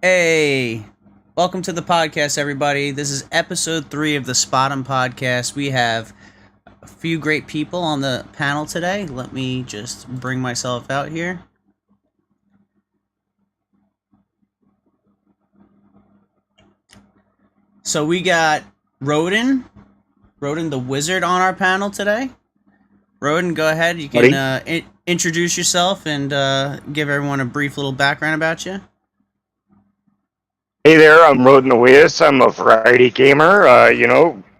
Hey, welcome to the podcast, everybody. This is episode 3 of the Spot 'em podcast. We have a few great people on the panel today. Let me just bring myself out here. So we got Roden the Wizard on our panel today. Roden, go ahead. You can introduce yourself and give everyone a brief little background about you. Hey there, I'm Roden the Wiz. I'm a variety gamer.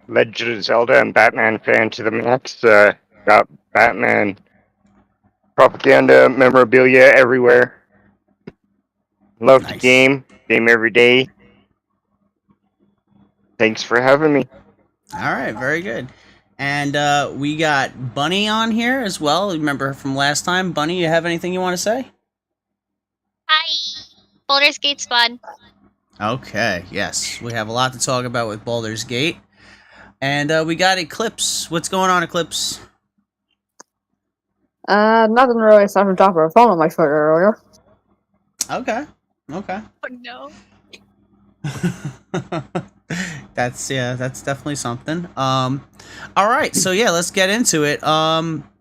Legend of Zelda and Batman fan to the max. Got Batman propaganda, memorabilia everywhere. Love the game every day. Thanks for having me. All right, very good. And we got Bunny on here as well. Remember from last time. Bunny, you have anything you want to say? Hi! Baldur's Gate's fun. Okay, yes. We have a lot to talk about with Baldur's Gate. And we got Eclipse. What's going on, Eclipse? Nothing really aside from dropping a phone on my foot earlier. Okay. Oh no. That's definitely something. All right, so yeah, let's get into it.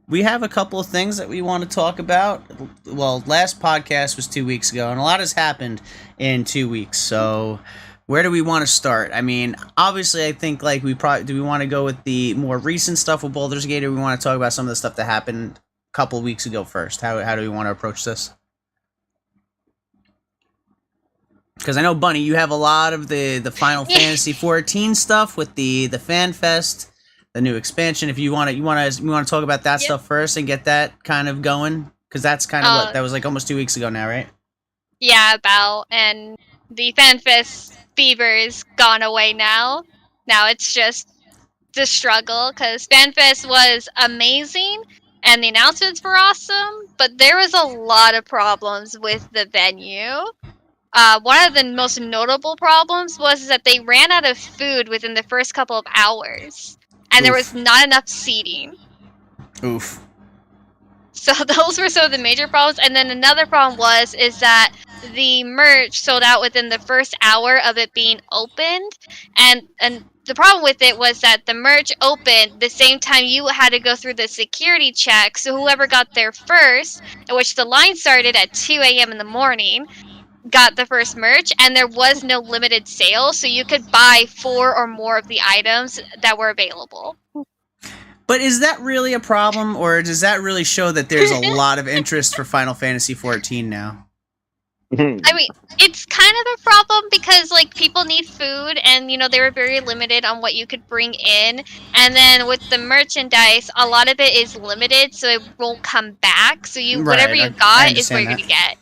We have a couple of things that we want to talk about. Well, last podcast was 2 weeks ago, and a lot has happened in 2 weeks. So, where do we want to start? I mean, obviously, I think do we want to go with the more recent stuff with Baldur's Gate, or we want to talk about some of the stuff that happened a couple of weeks ago first? How do we want to approach this? Because I know, Bunny, you have a lot of the Final Fantasy 14 stuff with the Fan Fest, the new expansion. If you want to talk about that stuff first and get that kind of going, because that's kind of that was like almost 2 weeks ago now, right? Yeah, and the FanFest fever is gone away now. Now it's just the struggle, because FanFest was amazing and the announcements were awesome, but there was a lot of problems with the venue. One of the most notable problems was that they ran out of food within the first couple of hours, and there was not enough seating. Oof. So those were some of the major problems. And then another problem is that the merch sold out within the first hour of it being opened, and the problem with it was that the merch opened the same time you had to go through the security check. So whoever got there first, in which the line started at 2 a.m. in the morning, got the first merch, and there was no limited sale, so you could buy 4 or more of the items that were available. But is that really a problem, or does that really show that there's a lot of interest for Final Fantasy 14 now? I mean, it's kind of a problem because, people need food, and, they were very limited on what you could bring in. And then with the merchandise, a lot of it is limited, so it won't come back. So whatever you got is what you're going to get.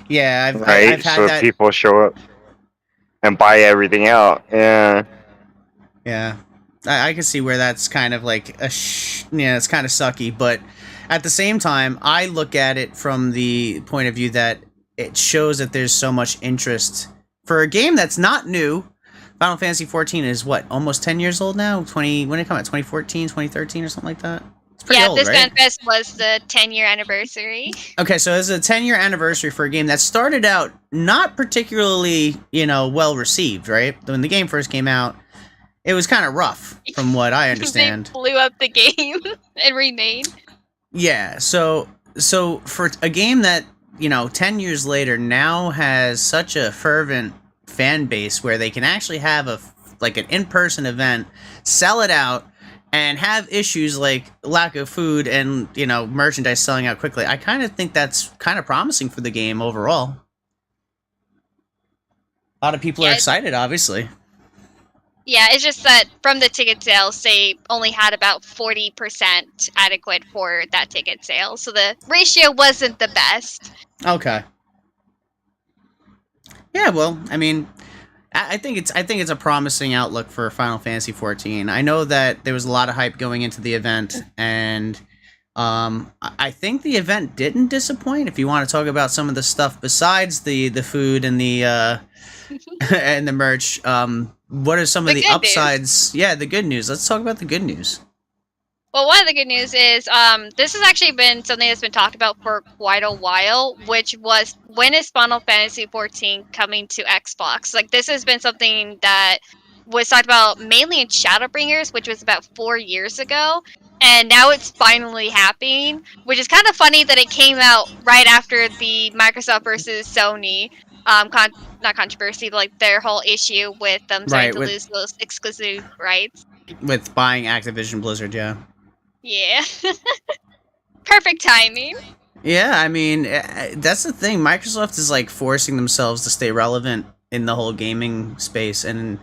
Yeah, I've had so that. People show up and buy everything out. Yeah. Yeah. I can see where that's kind of like it's kind of sucky, but at the same time, I look at it from the point of view that it shows that there's so much interest for a game that's not new. Final Fantasy 14 is almost 10 years old now? When did it come out? 2014, 2013 or something like that? It's pretty old, this right? FanFest was the 10-year anniversary. Okay, so it's a 10-year anniversary for a game that started out not particularly, well received, right? When the game first came out, it was kind of rough, from what I understand. They blew up the game and remade. Yeah, so for a game that, 10 years later now has such a fervent fan base where they can actually have an in-person event, sell it out, and have issues like lack of food and, merchandise selling out quickly, I kind of think that's kind of promising for the game overall. A lot of people are excited, obviously. Yeah, it's just that from the ticket sales, they only had about 40% adequate for that ticket sale, so the ratio wasn't the best. Okay. Yeah, well, I mean, I think it's a promising outlook for Final Fantasy 14. I know that there was a lot of hype going into the event, and I think the event didn't disappoint. If you want to talk about some of the stuff besides the food and the and the merch, what are some of the upsides? News. Yeah, the good news. Let's talk about the good news. Well, one of the good news is this has actually been something that's been talked about for quite a while, which was when is Final Fantasy 14 coming to Xbox? Like, this has been something that was talked about mainly in Shadowbringers, which was about 4 years ago, and now it's finally happening, which is kind of funny that it came out right after the Microsoft versus Sony not controversy, but like their whole issue with them starting to lose those exclusive rights. With buying Activision Blizzard, yeah. Yeah. Perfect timing. Yeah, I mean, that's the thing. Microsoft is like forcing themselves to stay relevant in the whole gaming space, and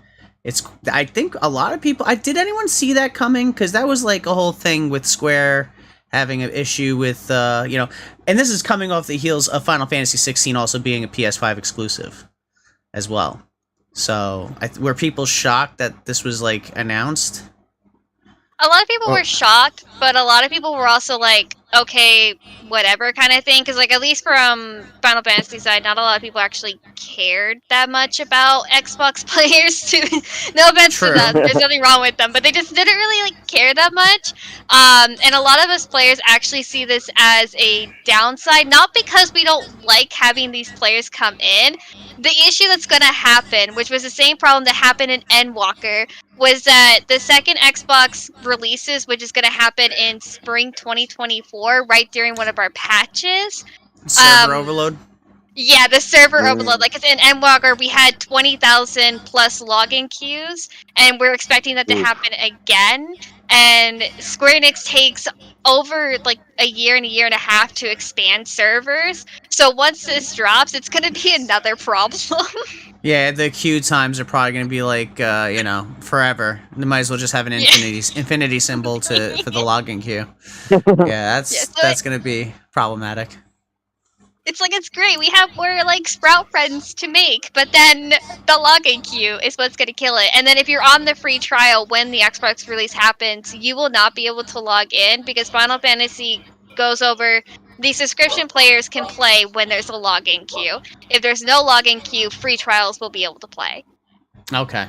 I think a lot of people. Did anyone see that coming? Because that was like a whole thing with Square having an issue with, and this is coming off the heels of Final Fantasy 16 also being a PS5 exclusive as well. So, were people shocked that this was like announced? A lot of people were shocked, but a lot of people were also like, okay, whatever kind of thing. Because, like, at least from Final Fantasy side, not a lot of people actually cared that much about Xbox players. No offense to them, there's nothing wrong with them, but they just didn't really like care that much. And a lot of us players actually see this as a downside, not because we don't like having these players come in. The issue that's going to happen, which was the same problem that happened in Endwalker, was that the second Xbox releases, which is going to happen in spring 2024, right during one of our patches. Server overload? Yeah, the server overload. Like, in Endwalker, we had 20,000 plus login queues, and we're expecting that to happen again. And Square Enix takes over, like, a year and a half to expand servers. So once this drops, it's going to be another problem. Yeah, the queue times are probably going to be like, forever. They might as well just have an infinity symbol for the login queue. Yeah, that's going to be problematic. It's like, it's great. We have more, like, Sprout friends to make, but then the login queue is what's going to kill it. And then if you're on the free trial when the Xbox release happens, you will not be able to log in because Final Fantasy goes over the subscription players can play when there's a login queue. If there's no login queue, free trials will be able to play. Okay.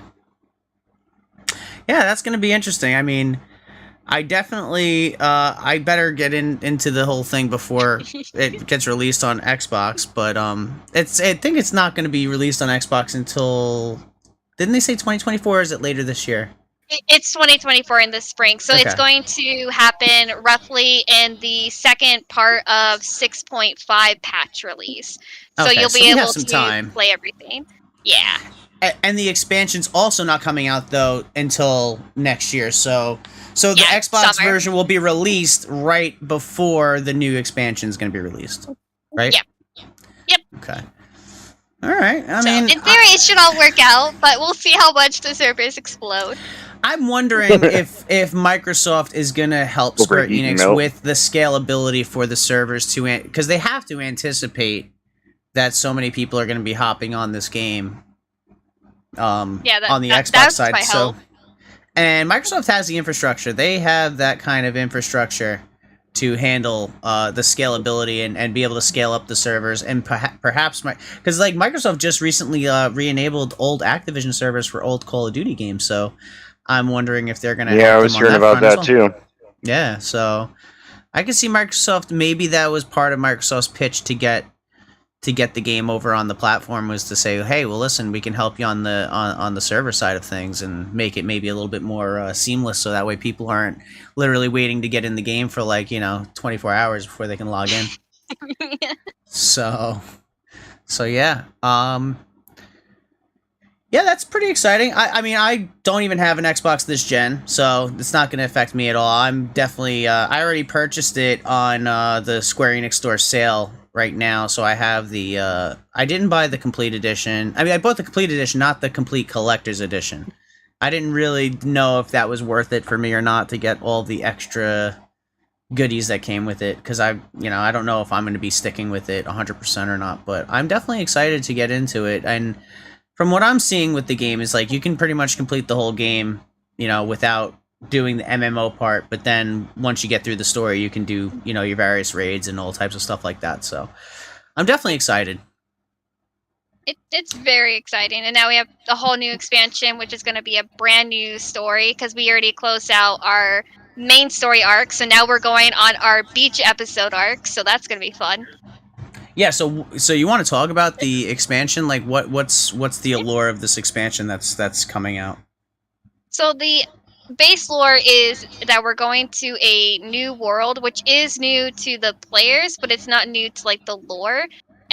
Yeah, that's going to be interesting. I mean, I definitely, I better get into the whole thing before it gets released on Xbox, but, I think it's not going to be released on Xbox until, didn't they say 2024, or is it later this year? It's 2024 in the spring, so it's going to happen roughly in the second part of 6.5 patch release. So you'll be able to play everything. Yeah. And the expansion's also not coming out, though, until next year, so the Xbox version will be released right before the new expansion is going to be released, right? Yep. Okay. All right. I mean, in theory, it should all work out, but we'll see how much the servers explode. I'm wondering if Microsoft is going to help Square Enix with the scalability for the servers because they have to anticipate that so many people are going to be hopping on this game. On the Xbox side, so. And Microsoft has the infrastructure. They have that kind of infrastructure to handle the scalability and be able to scale up the servers and perhaps because like Microsoft just recently re-enabled old Activision servers for old Call of Duty games. So I'm wondering if they're gonna. Yeah, I was hearing about that too. Yeah, so I can see Microsoft. Maybe that was part of Microsoft's pitch to get the game over on the platform was to say, hey, well, listen, we can help you on the server side of things and make it maybe a little bit more seamless, so that way people aren't literally waiting to get in the game for 24 hours before they can log in. So yeah. Yeah, that's pretty exciting. I mean, I don't even have an Xbox this gen, so it's not going to affect me at all. I'm definitely, I already purchased it on the Square Enix Store sale right now, so I have the, I didn't buy the complete edition. I mean, I bought the complete edition, not the complete collector's edition. I didn't really know if that was worth it for me or not to get all the extra goodies that came with it, because I don't know if I'm going to be sticking with it 100% or not, but I'm definitely excited to get into it. And from what I'm seeing with the game is like you can pretty much complete the whole game, without doing the MMO part, but then once you get through the story, you can do, your various raids and all types of stuff like that. So I'm definitely excited. It's very exciting. And now we have a whole new expansion, which is going to be a brand new story because we already closed out our main story arc. So now we're going on our beach episode arc. So that's gonna be fun. Yeah, so you want to talk about the expansion? Like, what's the allure of this expansion that's coming out? So the base lore is that we're going to a new world, which is new to the players, but it's not new to like the lore.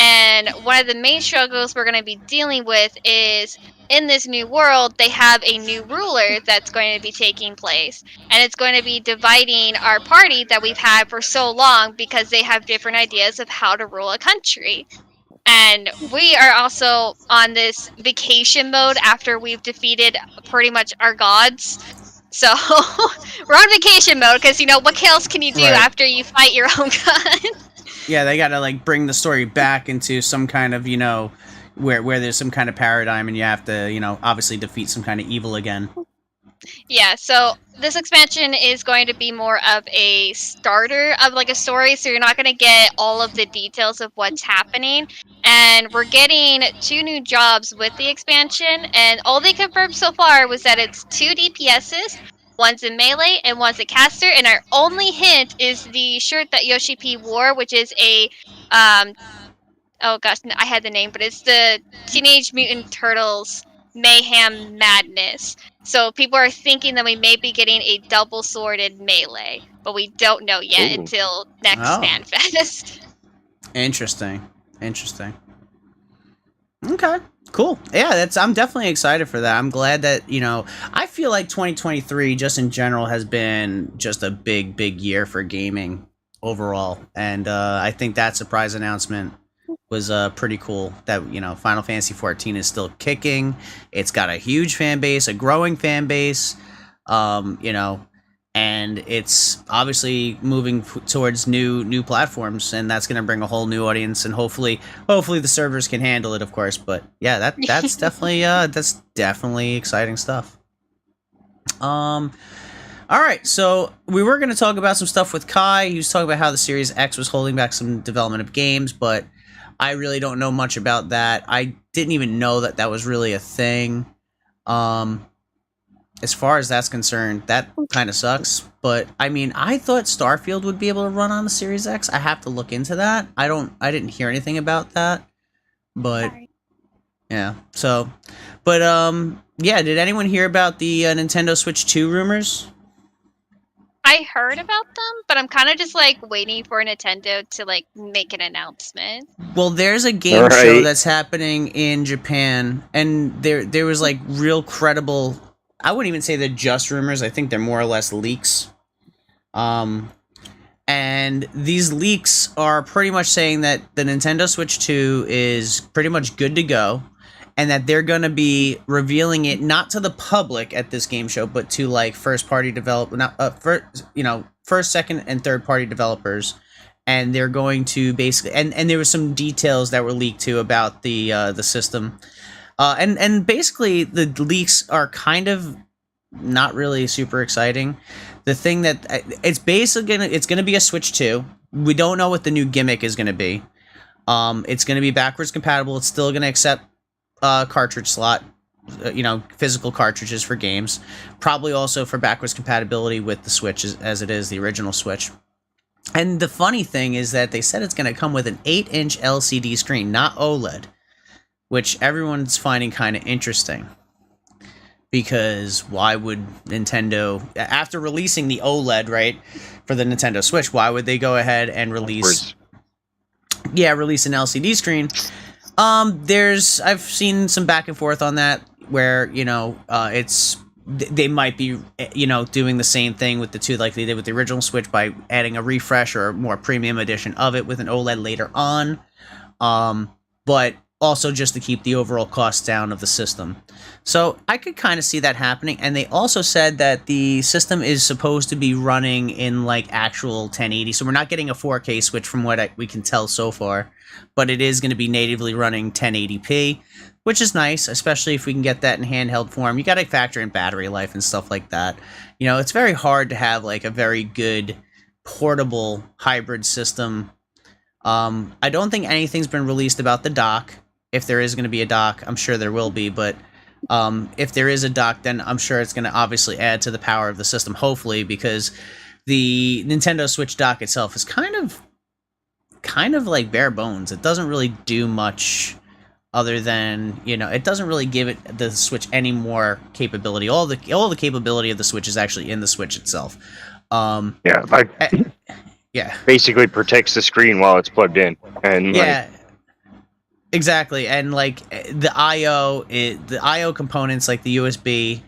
And one of the main struggles we're going to be dealing with is in this new world, they have a new ruler that's going to be taking place. And it's going to be dividing our party that we've had for so long because they have different ideas of how to rule a country. And we are also on this vacation mode after we've defeated pretty much our gods. So we're on vacation mode because, you know, what else can you do after you fight your own god? Yeah, they gotta like bring the story back into some kind of, you know, where there's some kind of paradigm and you have to, you know, obviously defeat some kind of evil again. Yeah, so this expansion is going to be more of a starter of like a story, so you're not going to get all of the details of what's happening. And we're getting 2 new jobs with the expansion, and all they confirmed so far was that it's 2 DPSs, one's in melee and one's a caster, and our only hint is the shirt that Yoshi P wore, which is a oh gosh, I had the name, but it's the Teenage Mutant Turtles Mayhem Madness. So people are thinking that we may be getting a double-sworded melee, but we don't know yet until next FanFest. Interesting. Okay, cool. Yeah, I'm definitely excited for that. I'm glad that, you know, I feel like 2023 just in general has been just a big year for gaming overall, and I think that surprise announcement was pretty cool. That, you know, Final Fantasy 14 is still kicking. It's got a huge fan base, a growing fan base, you know, and it's obviously moving towards new platforms, and that's going to bring a whole new audience, and hopefully the servers can handle it, of course. But yeah, that's definitely exciting stuff. All right, so we were going to talk about some stuff with Kai. He was talking about how the Series X was holding back some development of games, but I really don't know much about that. I didn't even know that was really a thing. As far as that's concerned, that kind of sucks. But I mean, I thought Starfield would be able to run on the Series X. I have to look into that. I didn't hear anything about that. But yeah. So, but yeah, did anyone hear about the Nintendo Switch 2 rumors? I heard about them, but I'm kind of just like waiting for Nintendo to like make an announcement. Well, there's a game show that's happening in Japan, and there was like real credible, I wouldn't even say they're just rumors, I think they're more or less leaks. And these leaks are pretty much saying that the Nintendo Switch 2 is pretty much good to go, and that they're going to be revealing it not to the public at this game show, but to like first, second, and third party developers, and they're going to basically and there were some details that were leaked too about the system, and basically the leaks are kind of not really super exciting. The thing that it's basically it's going to be a Switch 2. We don't know what the new gimmick is going to be. It's going to be backwards compatible. It's still going to accept cartridge slot, you know, physical cartridges for games, probably also for backwards compatibility with the Switch as it is the original Switch. And the funny thing is that they said it's going to come with an 8-inch LCD screen, not OLED, which everyone's finding kind of interesting, because why would Nintendo, after releasing the OLED, right, for the Nintendo Switch, why would they go ahead and release an LCD screen? I've seen some back and forth on that, where, you know, they might be, you know, doing the same thing with the 2 like they did with the original Switch by adding a refresh or a more premium edition of it with an OLED later on, but also just to keep the overall cost down of the system. So I could kind of see that happening, and they also said that the system is supposed to be running in like actual 1080, so we're not getting a 4K Switch from what we can tell so far, but it is going to be natively running 1080p, which is nice, especially if we can get that in handheld form. You got to factor in battery life and stuff like that. You know, it's very hard to have like a very good portable hybrid system. I don't think anything's been released about the dock. If there is going to be a dock, I'm sure there will be, but If there is a dock, then I'm sure it's going to obviously add to the power of the system, hopefully, because the Nintendo Switch dock itself is kind of like bare bones. It doesn't really do much other than, it doesn't really give it the Switch any more capability. All the capability of the Switch is actually in the Switch itself. Yeah, like Yeah. basically protects the screen while it's plugged in, and Yeah. Exactly, and like the IO components, like the USB,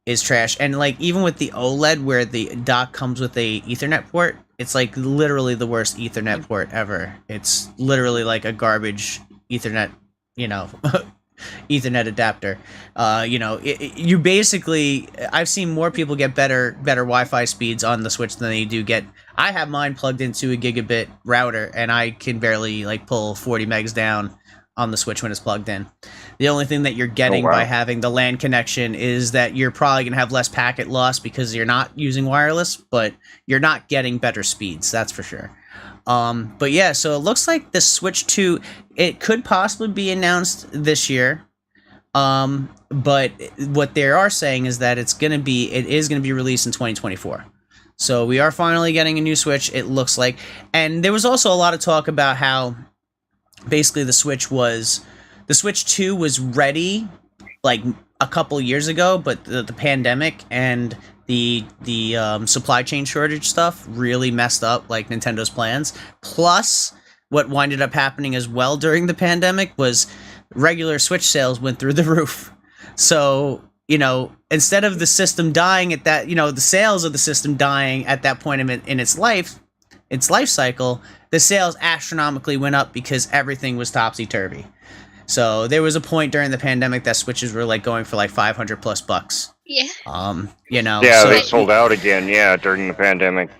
is trash, and like even with the OLED, where the dock comes with a Ethernet port, it's like literally the worst Ethernet port ever. It's literally like a garbage Ethernet, Ethernet adapter. You basically, I've seen more people get better Wi-Fi speeds on the Switch than they do get. I have mine plugged into a gigabit router, and I can barely like pull 40 megs down on the Switch when it's plugged in. The only thing that you're getting by having the LAN connection is that you're probably going to have less packet loss because you're not using wireless, but you're not getting better speeds, that's for sure. But yeah, so it looks like the Switch 2, it could possibly be announced this year. But what they are saying is that it is going to be released in 2024. So we are finally getting a new Switch, it looks like. And there was also a lot of talk about how basically the Switch 2 was ready like a couple years ago, but the pandemic and the supply chain shortage stuff really messed up like Nintendo's plans. Plus, what winded up happening as well during the pandemic was regular Switch sales went through the roof. So, instead of the system dying at that, the sales of the system dying at that point in its life cycle, the sales astronomically went up because everything was topsy-turvy. So there was a point during the pandemic that Switches were like going for like $500+. Yeah. Yeah, so they sold out again. Yeah, during the pandemic.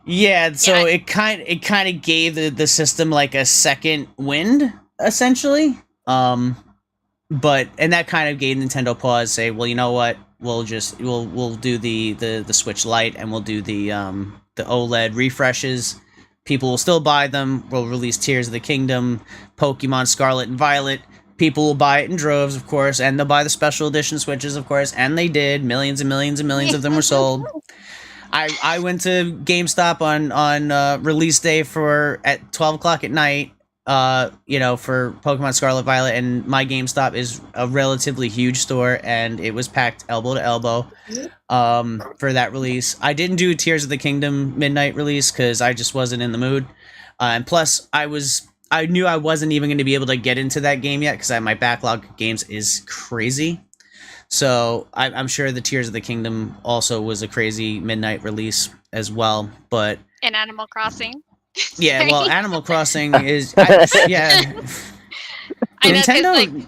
Yeah, so it kind of gave the system like a second wind, essentially. But that kind of gave Nintendo pause. Say, well, you know what? We'll do the Switch Lite, and we'll do the OLED refreshes. People will still buy them. We'll release Tears of the Kingdom, Pokemon Scarlet and Violet. People will buy it in droves, of course, and they'll buy the special edition Switches, of course, and they did. Millions and millions and millions of them were sold. I went to GameStop on release day at 12 o'clock at night, for Pokemon Scarlet Violet, and my GameStop is a relatively huge store, and it was packed elbow to elbow for that release. I didn't do Tears of the Kingdom midnight release because I just wasn't in the mood, and plus I knew I wasn't even going to be able to get into that game yet because my backlog of games is crazy. So I'm sure the Tears of the Kingdom also was a crazy midnight release as well, but And Animal Crossing. yeah, well, Animal Crossing is I know, 'cause, Nintendo.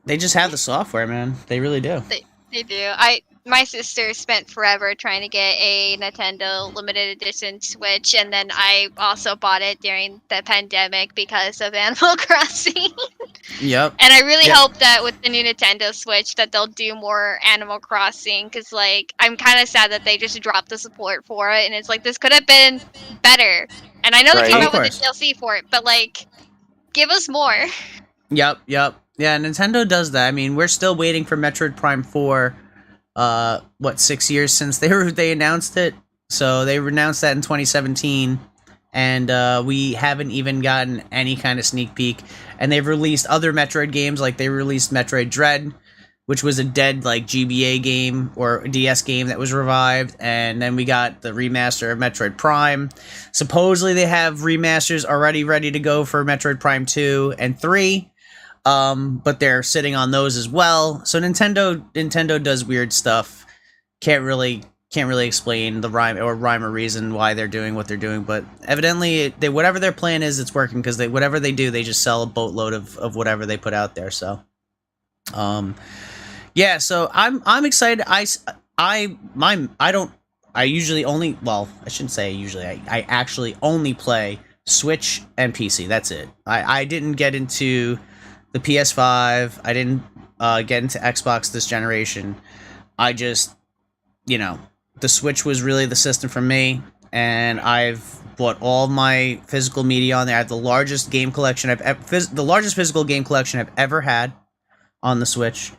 They just have the software, man. They really do. They do. My sister spent forever trying to get a Nintendo limited edition Switch, and then I also bought it during the pandemic because of Animal Crossing. Yep. And I really Yep. hope that with the new Nintendo Switch that they'll do more Animal Crossing, because like I'm kind of sad that they just dropped the support for it, and it's like this could have been better. And I know they Right. came Of out with course. the DLC for it, but like, give us more. Yep. Yeah, Nintendo does that. I mean, we're still waiting for Metroid Prime 4. 6 years since they announced it? So they announced that in 2017, and we haven't even gotten any kind of sneak peek. And they've released other Metroid games, like they released Metroid Dread, which was a dead like GBA game or DS game that was revived, and then we got the remaster of Metroid Prime. Supposedly they have remasters already ready to go for Metroid Prime 2 and 3. But they're sitting on those as well. So Nintendo does weird stuff. Can't really explain the rhyme or reason why they're doing what they're doing. But evidently, whatever their plan is, it's working because whatever they do, they just sell a boatload of whatever they put out there. So, yeah. So I'm excited. I usually only, well, I shouldn't say usually. I actually only play Switch and PC. That's it. I didn't get into the PS5. I didn't get into Xbox this generation. I just, the Switch was really the system for me, and I've bought all my physical media on there. I have the largest game collection the largest physical game collection I've ever had on the Switch.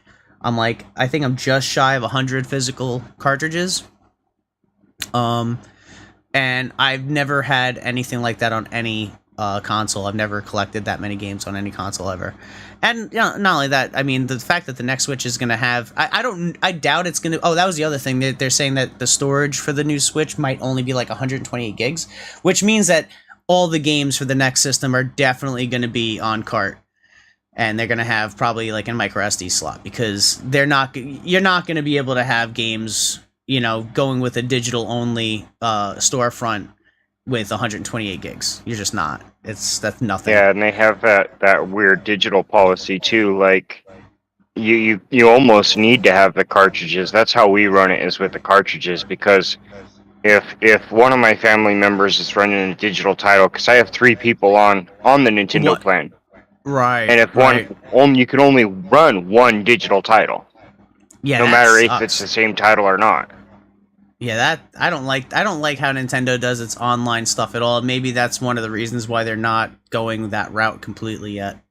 I think I'm just shy of 100 physical cartridges. And I've never had anything like that on any console. I've never collected that many games on any console ever. And not only that, I mean, the fact that the next Switch is going to have... I doubt it's going to... Oh, that was the other thing. They're saying that the storage for the new Switch might only be like 128 gigs, which means that all the games for the next system are definitely going to be on cart. And they're going to have probably like a micro SD slot, because you're not going to be able to have games, going with a digital only storefront with 128 gigs. You're just not. That's nothing. Yeah, and they have that weird digital policy too. Like you almost need to have the cartridges. That's how we run it, is with the cartridges, because if one of my family members is running a digital title, because I have 3 people on the Nintendo plan. Right. And if you can only run one digital title. Yeah. No matter if it's the same title or not. Yeah, I don't like how Nintendo does its online stuff at all. Maybe that's one of the reasons why they're not going that route completely yet.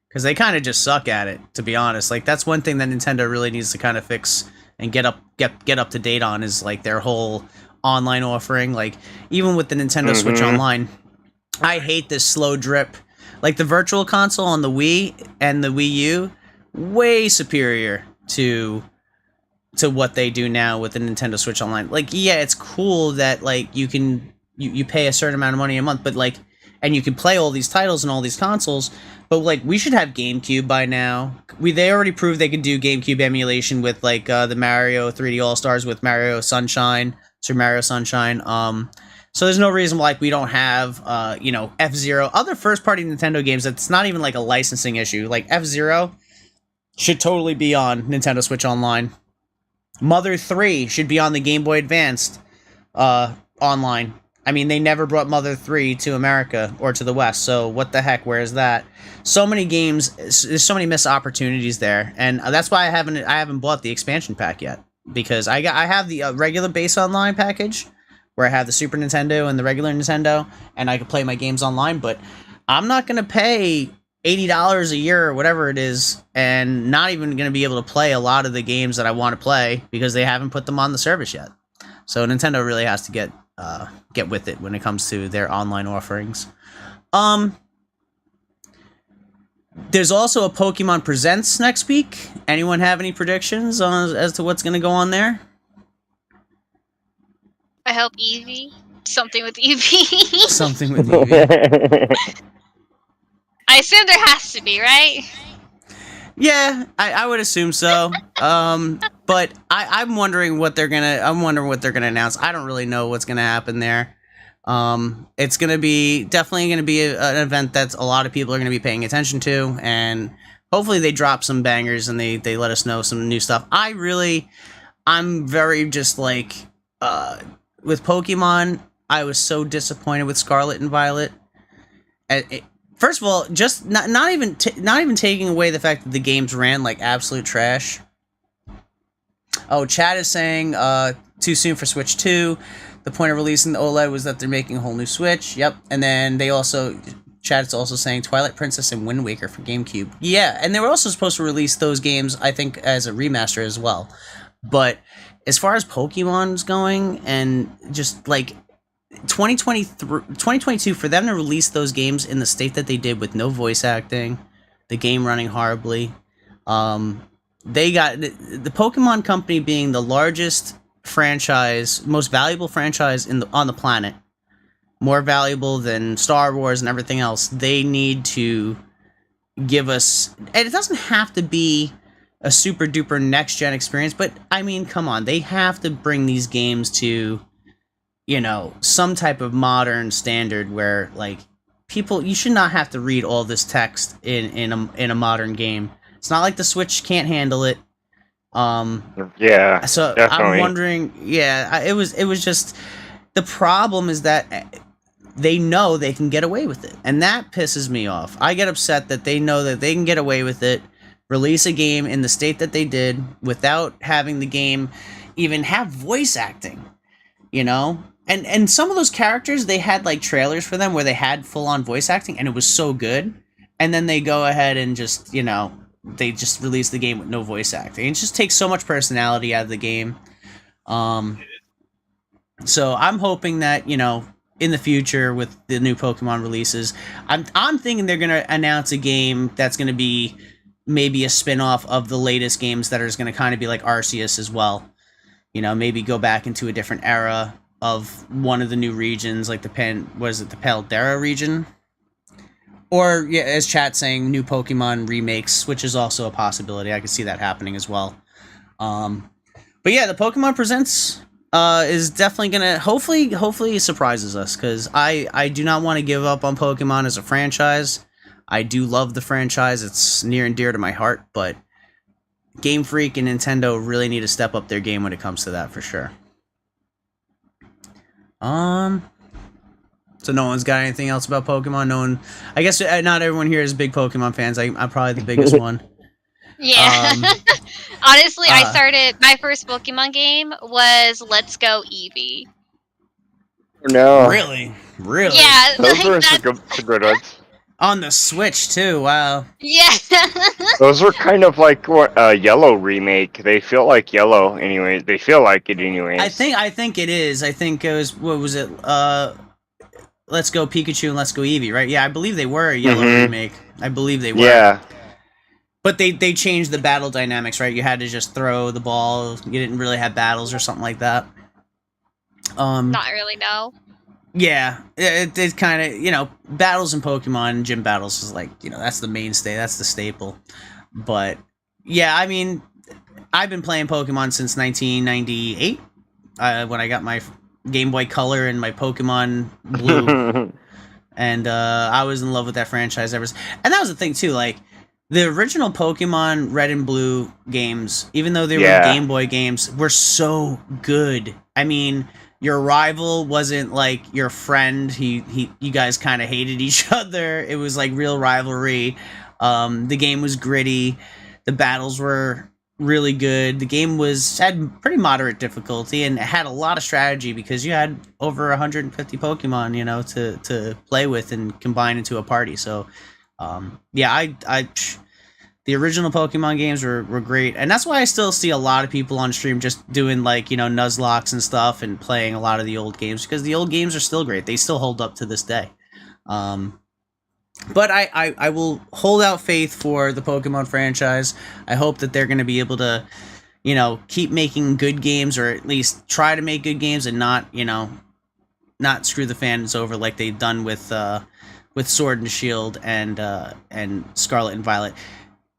Because they kind of just suck at it, to be honest. Like, that's one thing that Nintendo really needs to kind of fix and get up to date on, is like their whole online offering. Like, even with the Nintendo Switch Online, I hate this slow drip. Like, the Virtual Console on the Wii and the Wii U, way superior to what they do now with the Nintendo Switch Online. Like, yeah, it's cool that, like, you pay a certain amount of money a month, but, like, and you can play all these titles and all these consoles, but, like, we should have GameCube by now. They already proved they could do GameCube emulation with, like, the Mario 3D All-Stars with Mario Sunshine, Super Mario Sunshine. So there's no reason why, like, we don't have, F-Zero, other first-party Nintendo games that's not even, like, a licensing issue. Like, F-Zero should totally be on Nintendo Switch Online. Mother 3 should be on the Game Boy Advanced online. I mean, they never brought Mother 3 to America or to the West, so what the heck, where is that? So many games, there's so many missed opportunities there, and that's why I haven't bought the expansion pack yet, because I have the regular base online package, where I have the Super Nintendo and the regular Nintendo, and I can play my games online, but I'm not going to pay $80 a year or whatever it is, and not even going to be able to play a lot of the games that I want to play, because they haven't put them on the service yet. So Nintendo really has to get with it when it comes to their online offerings. There's also a Pokemon Presents next week. Anyone have any predictions as to what's going to go on there? I hope Eevee. Something with Eevee. Something with Eevee. I assume there has to be, right? Yeah, I would assume so. But I'm wondering what they're gonna announce. I don't really know what's gonna happen there. It's definitely gonna be an event that a lot of people are gonna be paying attention to, and hopefully they drop some bangers and they let us know some new stuff. I'm very just like with Pokemon. I was so disappointed with Scarlet and Violet. First of all, just not even taking away the fact that the games ran like absolute trash. Oh, Chad is saying too soon for Switch 2. The point of releasing the OLED was that they're making a whole new Switch. Yep, and then Chad's also saying Twilight Princess and Wind Waker for GameCube. Yeah, and they were also supposed to release those games, I think, as a remaster as well. But as far as Pokemon's going, and just like 2022, for them to release those games in the state that they did with no voice acting, the game running horribly, they got the Pokemon Company being the largest franchise, most valuable franchise on the planet, more valuable than Star Wars and everything else. They need to give us, and it doesn't have to be a super duper next gen experience, but I mean, come on, they have to bring these games to, some type of modern standard where, like, you should not have to read all this text in a modern game. It's not like the Switch can't handle it. Yeah. So definitely. I'm wondering. Yeah, it was just, the problem is that they know they can get away with it, and that pisses me off. I get upset that they know that they can get away with it, release a game in the state that they did without having the game even have voice acting, And some of those characters, they had like trailers for them where they had full-on voice acting, and it was so good. And then they go ahead and just, they just released the game with no voice acting. It just takes so much personality out of the game. So I'm hoping that, you know, in the future with the new Pokemon releases, I'm thinking they're gonna announce a game that's gonna be maybe a spin-off of the latest games that are gonna kind of be like Arceus as well. You know, maybe go back into a different era of one of the new regions, like the Paldera region? Or, yeah, as chat saying, new Pokemon remakes, which is also a possibility. I could see that happening as well. But yeah, the Pokemon Presents is definitely gonna hopefully it surprises us, because I do not want to give up on Pokemon as a franchise. I do love the franchise; it's near and dear to my heart. But Game Freak and Nintendo really need to step up their game when it comes to that for sure. So no one's got anything else about Pokemon. No one. I guess not everyone here is big Pokemon fans. I'm probably the biggest one. Yeah. Honestly, I started my first Pokemon game was Let's Go Eevee. No. Really? Yeah, Those were that's... some good ones. On the Switch too. Wow. Yeah. Those were kind of like what Yellow remake. They feel like Yellow, anyways. They feel like it, anyways. I think it is. I think it was. What was it? Let's Go Pikachu and Let's Go Eevee, right? Yeah, I believe they were a Yellow remake. I believe they were. Yeah. But they changed the battle dynamics, right? You had to just throw the ball. You didn't really have battles or something like that. Not really, no. Yeah, it kind of, you know, battles in Pokemon, gym battles is like, you know, that's the mainstay, that's the staple. But yeah, I mean, I've been playing Pokemon since 1998, when I got my Game Boy Color and my Pokemon Blue, and I was in love with that franchise ever. And that was the thing too, like the original Pokemon Red and Blue games, even though they were Game Boy games, were so good. I mean, your rival wasn't like your friend. You guys kind of hated each other. It was like real rivalry. The game was gritty. The battles were really good. The game had pretty moderate difficulty, and it had a lot of strategy because you had over 150 Pokemon, you know, to play with and combine into a party. So, yeah, the original Pokemon games were great, and that's why I still see a lot of people on stream just doing, like, you know, Nuzlocks and stuff and playing a lot of the old games, because the old games are still great. They still hold up to this day. But I will hold out faith for the Pokemon franchise. I hope that they're going to be able to, you know, keep making good games, or at least try to make good games, and not, you know, not screw the fans over like they've done with Sword and Shield and Scarlet and Violet.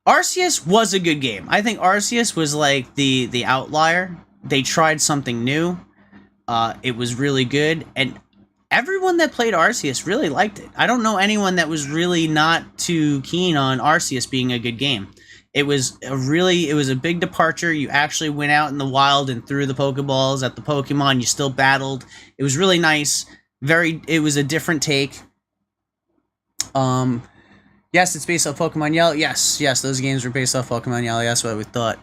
Arceus was a good game. I think Arceus was like the outlier. They tried something new. It was really good, and everyone that played Arceus really liked it. I don't know anyone that was really not too keen on Arceus being a good game. It was a big departure. You actually went out in the wild and threw the Pokeballs at the Pokemon. You still battled. It was really nice. It was a different take. Yes, it's based off Pokemon Yellow. Yes, those games were based off Pokemon Yellow. That's what we thought.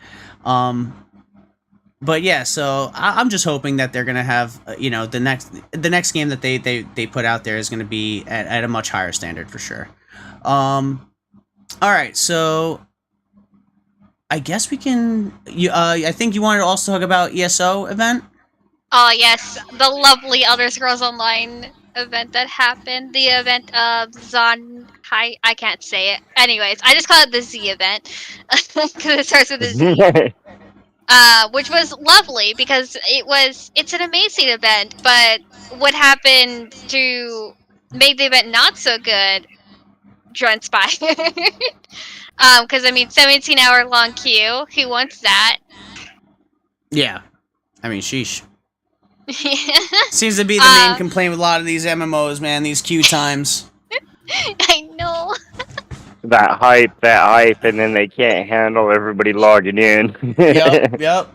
But yeah, so I'm just hoping that they're gonna have, you know, the next game that they put out there is gonna be at a much higher standard for sure. All right, so I guess we can. I think you wanted to also talk about ESO event. Oh yes, the lovely Elder Scrolls Online event that happened. The event of I can't say it. Anyways, I just call it the Z event because it starts with a Z. Which was lovely because it's an amazing event, but what happened to make the event not so good transpired. Because I mean, 17-hour long queue. Who wants that? Yeah, I mean, sheesh. Seems to be the main complaint with a lot of these MMOs, man. These queue times. I know. That hype, and then they can't handle everybody logging in. Yep.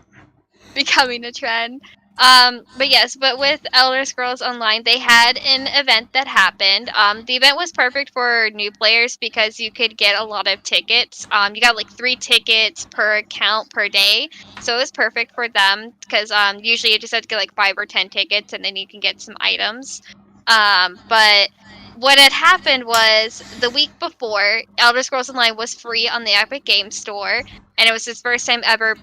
Becoming a trend. But with Elder Scrolls Online, they had an event that happened. The event was perfect for new players because you could get a lot of tickets. You got like 3 tickets per account per day, so it was perfect for them because usually you just have to get like 5 or 10 tickets, and then you can get some items. But what had happened was the week before, Elder Scrolls Online was free on the Epic Game Store, and it was his first time ever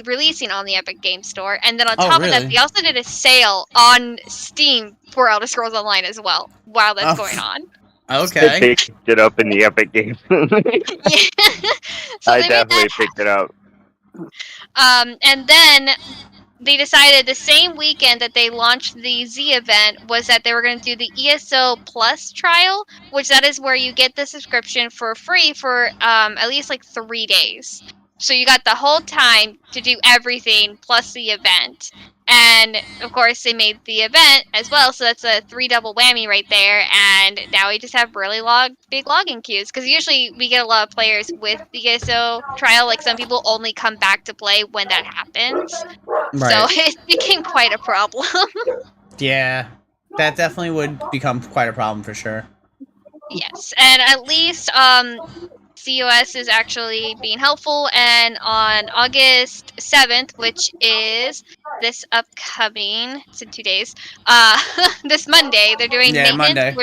releasing on the Epic Game Store. And then on Oh, top of that, really? they also did a sale on Steam for Elder Scrolls Online as well while that's going on. Okay. They picked it up in the Epic Game. Yeah. So I they made definitely that picked it up. And then they decided the same weekend that they launched the Z event was that they were going to do the ESO Plus trial, which that is where you get the subscription for free for at least like 3 days. So you got the whole time to do everything plus the event. And of course, they made the event as well, so that's a 3 double whammy right there. And now we just have really big login queues because usually we get a lot of players with the ESO trial. Like some people only come back to play when that happens, Right. so it became quite a problem. Yeah. That definitely would become quite a problem for sure. Yes, and at least COS is actually being helpful, and on August 7th, which is this upcoming, it's in 2 days, this Monday, they're doing Yeah, maintenance, Monday.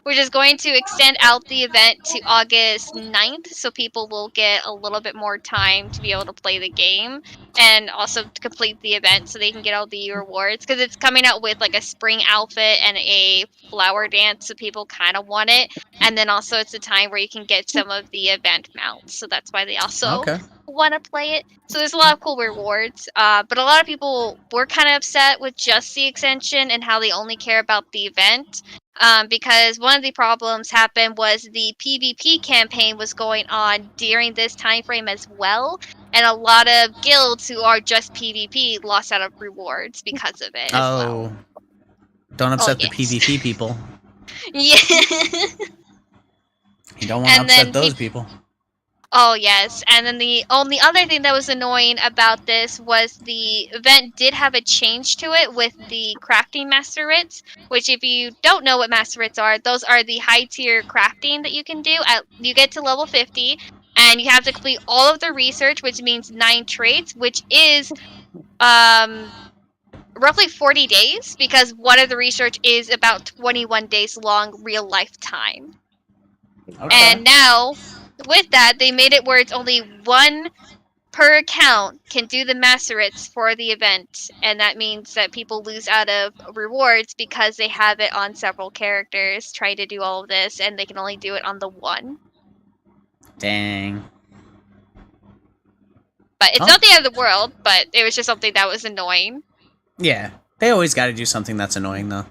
which is going to extend out the event to August 9th, so people will get a little bit more time to be able to play the game, and also to complete the event so they can get all the rewards, because it's coming out with like a spring outfit and a flower dance, so people kind of want it, and then also it's a time where you can get some of the event mounts, so that's why they also Okay. want to play it. So there's a lot of cool rewards, but a lot of people were kind of upset with just the extension and how they only care about the event. Because one of the problems happened was the PvP campaign was going on during this time frame as well, and a lot of guilds who are just PvP lost out of rewards because of it as well. Don't upset the yes. PvP people. Yeah. You don't want to And upset then those people. Oh yes, and then the only other thing that was annoying about this was the event did have a change to it with the crafting master writs, which if you don't know what master writs are, those are the high tier crafting that you can do. You get to level 50, and you have to complete all of the research, which means 9 traits, which is roughly 40 days, because one of the research is about 21 days long real life time. Okay. And now, with that, they made it where it's only 1 per account can do the macerates for the event, and that means that people lose out of rewards because they have it on several characters trying to do all of this, and they can only do it on the 1. Dang. But it's not the end of the world, but it was just something that was annoying. Yeah. They always got to do something that's annoying, though.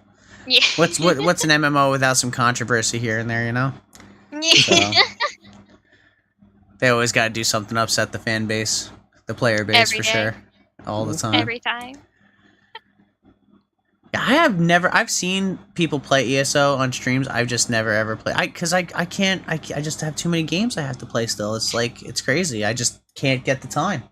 Yeah. What's an MMO without some controversy here and there, you know? Yeah. So, they always got to do something to upset the fan base, the player base, Every for day. sure. All the time. Every time. Yeah, I've seen people play ESO on streams. I've just never ever played. I just have too many games I have to play still. It's like, it's crazy. I just can't get the time.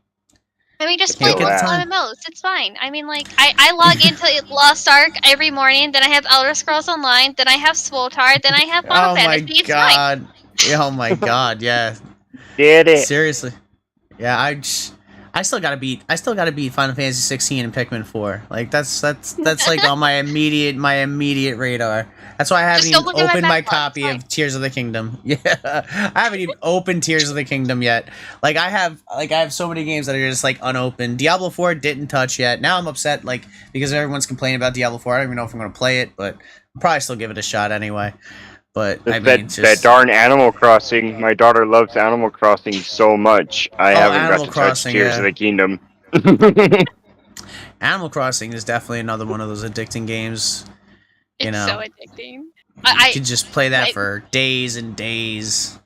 I mean, just Can't play get the multiple time. MMOs. It's fine. I mean, like, I log into Lost Ark every morning, then I have Elder Scrolls Online, then I have Swoltar, then I have Final Oh my Fantasy. It's fine. god. Oh my god, yeah. Did it? Seriously. Yeah, I still gotta beat Final Fantasy 16 and Pikmin 4. Like that's like on my immediate radar. That's why I haven't Just even don't look at my opened my backlog, it's copy fine. of Tears of the Kingdom. Yeah. I haven't even opened Tears of the Kingdom yet. Like I have so many games that are just like unopened. Diablo 4 didn't touch yet. Now I'm upset because everyone's complaining about Diablo 4. I don't even know if I'm gonna play it, but I'll probably still give it a shot anyway. But I mean, it's that just, darn Animal Crossing. My daughter loves Animal Crossing so much. I haven't Animal got to Crossing, touch Tears yeah. of the Kingdom. Animal Crossing is definitely another one of those addicting games. You It's know, so addicting. you could just play that I- for days and days.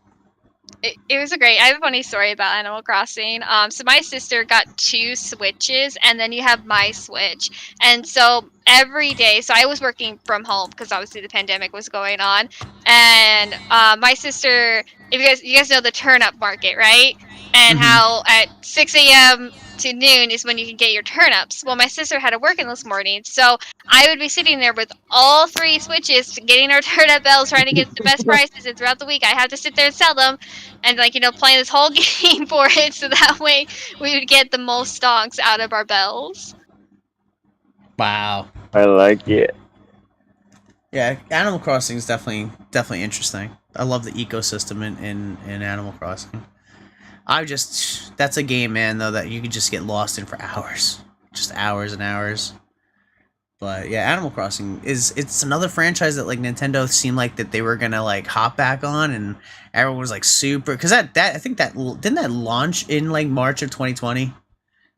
It was a great. I have a funny story about Animal Crossing. So my sister got 2 Switches, and then you have my Switch, and so every day. So I was working from home because obviously the pandemic was going on, and my sister. If you guys know the turnip market, right? And Mhm. how at 6 a.m. to noon is when you can get your turnips. Well, my sister had to work in this morning, so I would be sitting there with all 3 Switches, getting our turnip bells, trying to get the best prices. And throughout the week, I had to sit there and sell them, and playing this whole game for it, so that way we would get the most stonks out of our bells. Wow. I like it. Yeah, Animal Crossing is definitely interesting. I love the ecosystem in Animal Crossing. That's a game, man, though, that you could just get lost in for hours. Just hours and hours. But yeah, Animal Crossing it's another franchise that like Nintendo seemed like that they were gonna like hop back on, and everyone was like super, because that I think that didn't that launch in like March of 2020.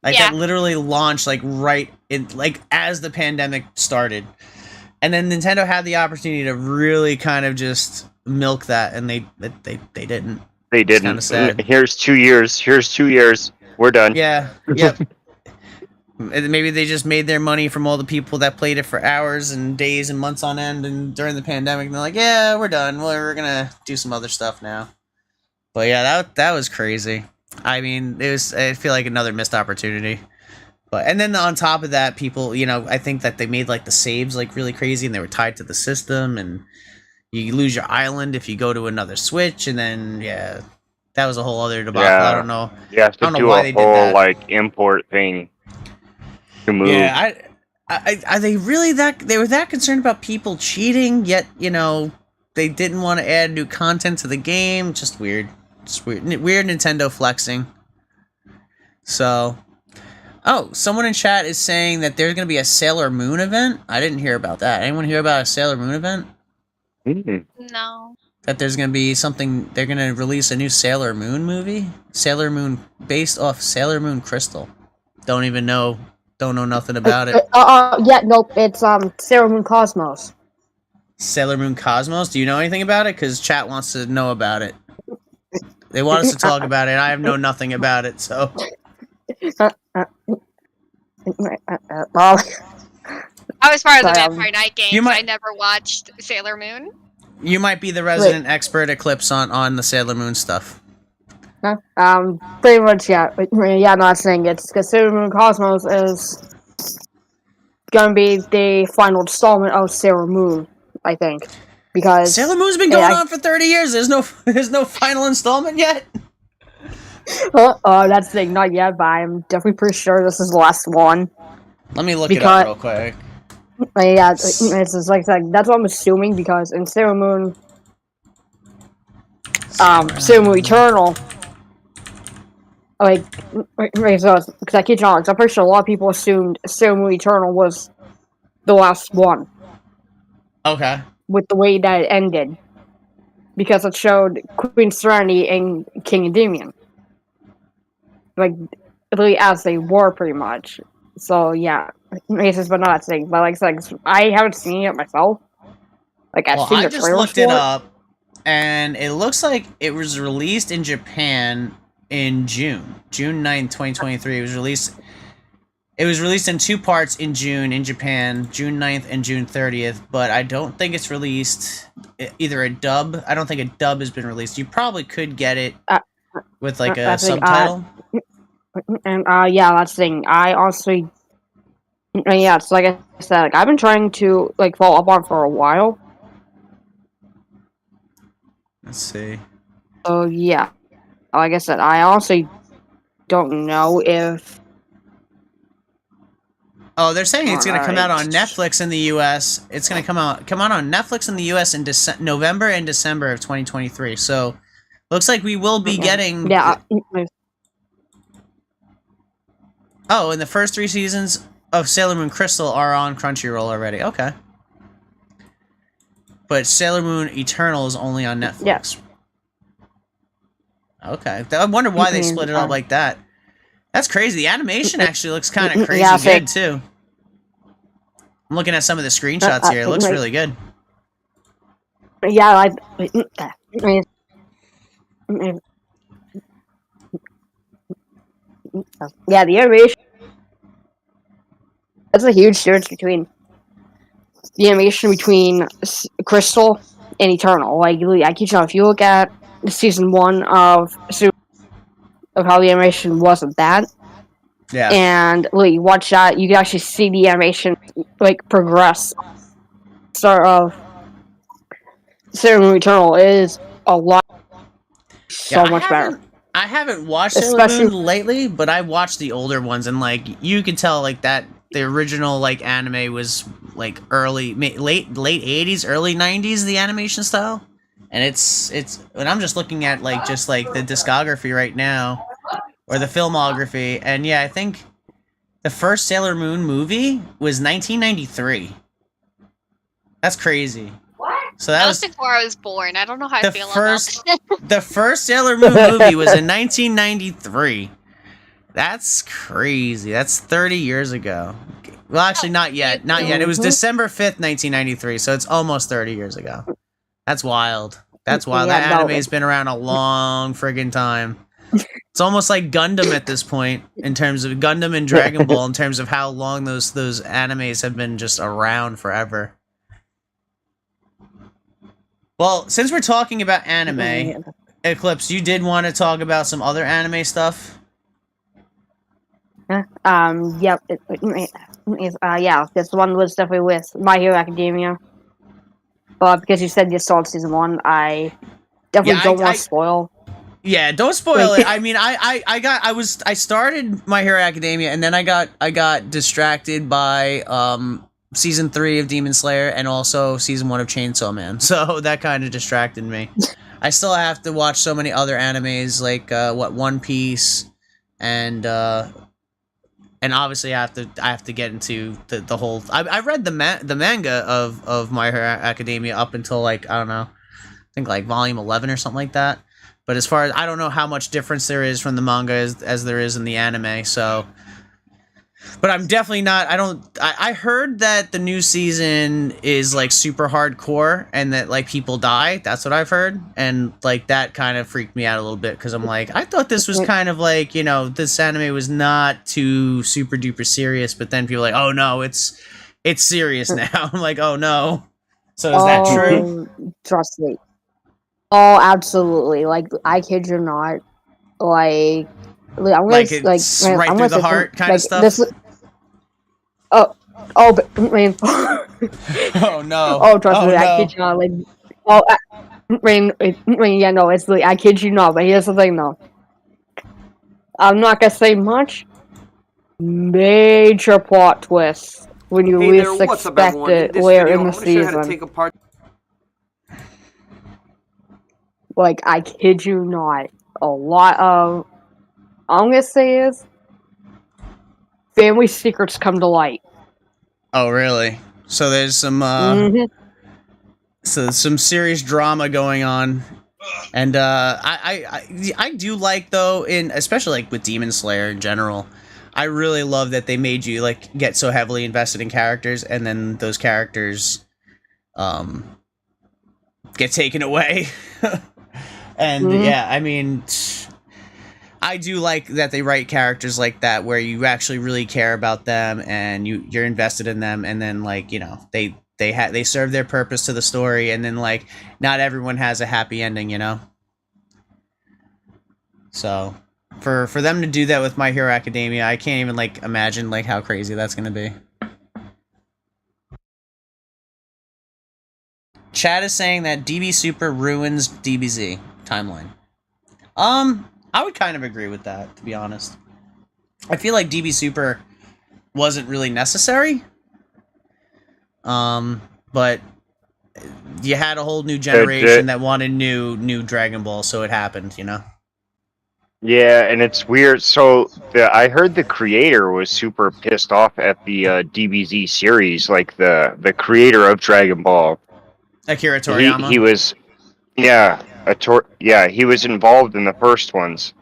Like Yeah. that literally launched like right in like as the pandemic started, and then Nintendo had the opportunity to really kind of just milk that, and they didn't. They It's didn't. kinda sad. Here's 2 years. Here's 2 years. We're done. Yeah. Yep. And maybe they just made their money from all the people that played it for hours and days and months on end, and during the pandemic, and they're like, "Yeah, we're done. Well, we're gonna do some other stuff now." But yeah, that was crazy. I mean, I feel like another missed opportunity. But and then on top of that, people, I think that they made like the saves like really crazy, and they were tied to the system, and you lose your island if you go to another Switch, and then yeah, that was a whole other debacle. Yeah. I don't know. You have to I don't know do why a they did whole that. like import thing to move. Yeah, are they really they were that concerned about people cheating? Yet they didn't want to add new content to the game. Just weird. Just weird Nintendo flexing. So, someone in chat is saying that there's gonna be a Sailor Moon event. I didn't hear about that. Anyone hear about a Sailor Moon event? Mm. No. That there's gonna be something. They're gonna release a new Sailor Moon movie. Sailor Moon based off Sailor Moon Crystal. Don't know nothing about it. Yeah, nope. It's Sailor Moon Cosmos. Sailor Moon Cosmos. Do you know anything about it? Because chat wants to know about it. They want us to talk about it. I have know nothing about it. So Well, I was part of the Sorry, Vampire Night games. you might- I never watched Sailor Moon. you might be the resident expert Eclipse on the Sailor Moon stuff. pretty much, yeah. Yeah, not saying it's because Sailor Moon Cosmos is gonna be the final installment of Sailor Moon, I think, because Sailor Moon's been going on for 30 years. There's no final installment yet. That's the thing, not yet, but I'm definitely pretty sure this is the last one. Let me look it up real quick. Yeah, it's just like that's what I'm assuming, because in Sailor Moon, Sailor Moon Eternal, like, because I keep on, I'm pretty sure a lot of people assumed Sailor Moon Eternal was the last one Okay. with the way that it ended, because it showed Queen Serenity and King Endymion, like literally as they were, pretty much. So yeah, it's just but not saying. But like I haven't seen it myself. Like I've seen I the just trailers looked for it up, and it looks like it was released in Japan in June 9th, 2023. It was released in 2 parts in June in Japan, June 9th and June 30th, but I don't think it's released either a dub. I don't think a dub has been released. You probably could get it with like a subtitle. And yeah, that's the thing. I honestly, yeah, it's like I said, like I've been trying to like follow up on for a while. Let's see. So yeah, like I said, I honestly don't know if. Oh, they're saying it's going to come out on Alright. Netflix in the U.S. It's going to come out on Netflix in the U.S. in November and December of 2023. So, looks like we will be getting. Yeah. Oh, and the first 3 seasons of Sailor Moon Crystal are on Crunchyroll already. Okay. But Sailor Moon Eternal is only on Netflix. Yes. Okay. I wonder why they split it up like that. That's crazy. The animation actually looks kind of crazy Yeah, good, too. I'm looking at some of the screenshots here. It looks really good. Yeah, yeah, the animation. That's a huge difference between the animation between Crystal and Eternal. Like, I keep telling, if you look at season 1 of how the animation wasn't that, Yeah. and you watch that, you can actually see the animation like progress. Start of Sailor Moon Eternal is a lot much better. I haven't watched Sailor Especially- Moon lately, but I watched the older ones, and like you can tell, like that the original like anime was like late 80s, early 90s, the animation style. And it's and I'm just looking at like just like the discography right now, or the filmography, and yeah, I think the first Sailor Moon movie was 1993. That's crazy. So that was before I was born. I don't know how I feel first, about that. the first Sailor Moon movie was in 1993. That's crazy. That's 30 years ago. Well, actually, not yet. Not yet. It was December 5th, 1993, so it's almost 30 years ago. That's wild. That's wild. Yeah, that anime's been around a long friggin' time. It's almost like Gundam at this point, in terms of Gundam and Dragon Ball, in terms of how long those animes have been just around forever. Well, since we're talking about anime, Eclipse, you did want to talk about some other anime stuff? Yep. Yeah, this one was definitely with My Hero Academia. But because you said you saw season 1, I definitely don't want to spoil. Yeah, don't spoil it. I mean, I started My Hero Academia, and then I got distracted by season 3 of Demon Slayer and also season 1 of Chainsaw Man. So that kind of distracted me. I still have to watch so many other animes like One Piece, and obviously I have to get into the whole. I read the manga of My Hero Academia up until like, I don't know, I think like volume 11 or something like that. But as far as, I don't know how much difference there is from the manga as there is in the anime, so. But I'm definitely not, I heard that the new season is like super hardcore and that like people die. That's what I've heard. And like that kind of freaked me out a little bit, because I'm like, I thought this was kind of like, you know, this anime was not too super duper serious, but then people are like, oh no, it's serious now. I'm like, oh no. So is that true? Trust me. Oh, absolutely. Like, I kid you not. Like I'm gonna, like it's right I'm through the heart kind of stuff. But I mean, oh no! Oh, trust me, no. I kid you not. Like, yeah, no, it's like, I kid you not. But here's the thing, though. I'm not gonna say much. Major plot twist when you least expect it later in the season. Like, I kid you not. A lot of, I'm gonna say is, family secrets come to light. Oh, really? So there's some so some serious drama going on, and I do like, though, especially like with Demon Slayer in general, I really love that they made you like get so heavily invested in characters, and then those characters get taken away. And yeah, I mean, I do like that they write characters like that where you actually really care about them and you're invested in them, and then like, you know, they serve their purpose to the story, and then like not everyone has a happy ending, you know. So for them to do that with My Hero Academia, I can't even like imagine like how crazy that's gonna be. Chad is saying that DB Super ruins DBZ timeline. I would kind of agree with that, to be honest. I feel like DB Super wasn't really necessary. But you had a whole new generation that wanted new Dragon Ball, so it happened, you know? Yeah, and it's weird. So I heard the creator was super pissed off at the DBZ series, like the creator of Dragon Ball. Akira Toriyama. He was, he was involved in the first ones,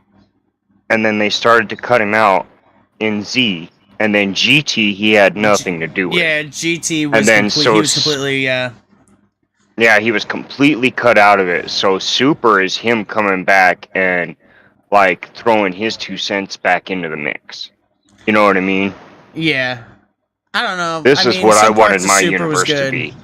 and then they started to cut him out in Z, and then GT he had nothing to do with. Yeah, GT was, he was completely Yeah, he was completely cut out of it. So Super is him coming back and like throwing his 2 cents back into the mix. You know what I mean? Yeah. I don't know. This is what I wanted my universe to be.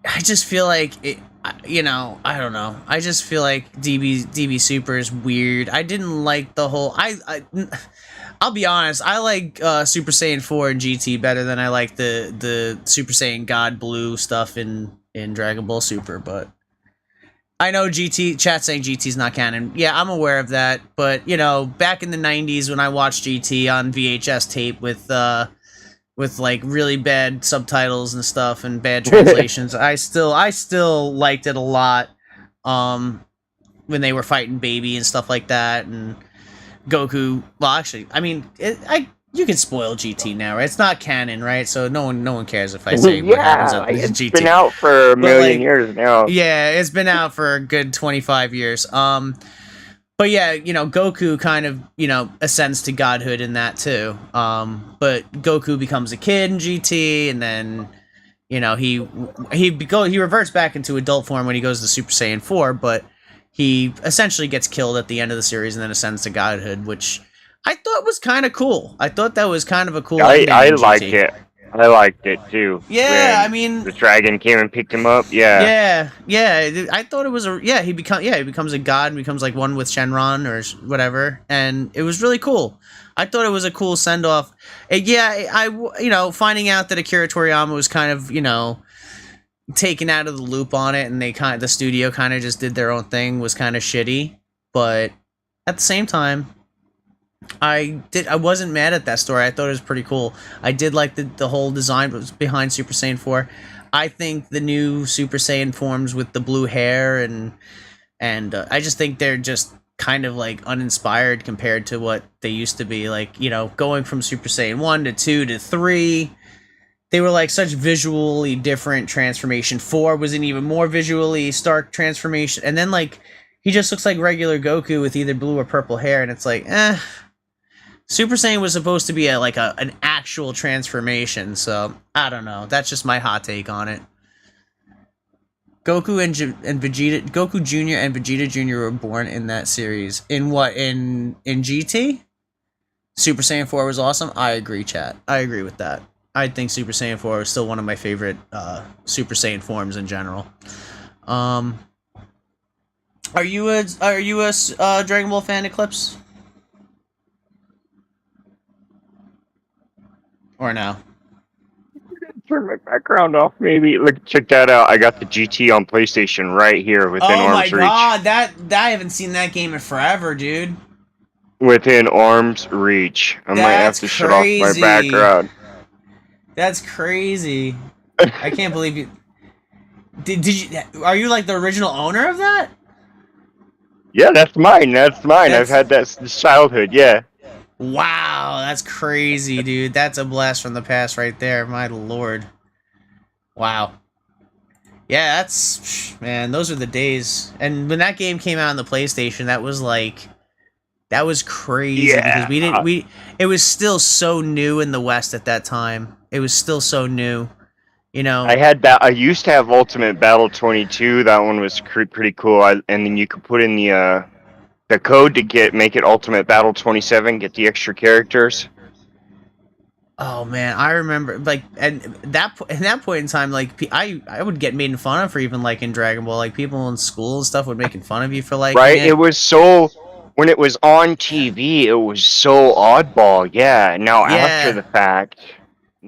I just feel like it, you know, I don't know. I just feel like DB Super is weird. I didn't like the whole. I'll be honest. I like Super Saiyan 4 and GT better than I like the Super Saiyan God Blue stuff in Dragon Ball Super. But I know chat saying GT's not canon. Yeah, I'm aware of that. But you know, back in the '90s when I watched GT on VHS tape with with like really bad subtitles and stuff and bad translations. I still liked it a lot. When they were fighting Baby and stuff like that, and Goku. Well, actually, I mean, you can spoil GT now, right? It's not canon, right? So no one cares if I say what happens up in it's GT. been out for a million years now. Yeah, it's been out for a good 25 years. But yeah, Goku kind of, ascends to godhood in that too. But Goku becomes a kid in GT, and then, he reverts back into adult form when he goes to Super Saiyan 4, but he essentially gets killed at the end of the series and then ascends to godhood, which I thought was kind of cool. I thought that was kind of a cool ending. I liked it. I liked it too. Yeah, I mean, the dragon came and picked him up. Yeah. Yeah. I thought it was he becomes a god and becomes like one with Shenron or whatever, and it was really cool. I thought it was a cool send off. Finding out that Akira Toriyama was kind of taken out of the loop on it, and the studio kind of just did their own thing was kind of shitty. But at the same time, I wasn't mad at that story. I thought it was pretty cool. I did like the whole design behind Super Saiyan 4. I think the new Super Saiyan forms with the blue hair and I just think they're just kind of like uninspired compared to what they used to be. Like, going from Super Saiyan 1 to 2 to 3, they were like such visually different transformation. 4 was an even more visually stark transformation, and then like he just looks like regular Goku with either blue or purple hair, and it's like, Super Saiyan was supposed to be an actual transformation, so I don't know. That's just my hot take on it. Goku and Vegeta, Goku Jr. and Vegeta Jr. were born in that series. In GT? Super Saiyan 4 was awesome. I agree, chat. I agree with that. I think Super Saiyan 4 is still one of my favorite Super Saiyan forms in general. Are you a Dragon Ball fan, Eclipse? Or no? Turn my background off, maybe. Look, check that out. I got the GT on PlayStation right here within arm's reach. Oh my god, I haven't seen that game in forever, dude. Within arm's reach. I might have to shut off my background. That's crazy. I can't believe you. Did you? Are you like the original owner of that? Yeah, that's mine. I've had that since childhood. Yeah. Wow, that's crazy, dude. That's a blast from the past right there. My lord. Wow. Yeah, man, those are the days. And when that game came out on the PlayStation, that was crazy. Yeah. Because it was still so new in the West at that time. It was still so new. I used to have Ultimate Battle 22. That one was pretty cool. And then you could put in the code to make it Ultimate Battle 27, get the extra characters. Oh man, I remember in that point in time, I would get made fun of for even liking Dragon Ball. Like people in school and stuff would making fun of you for liking it. It was so when it was on TV, it was so oddball. Yeah. Now after the fact.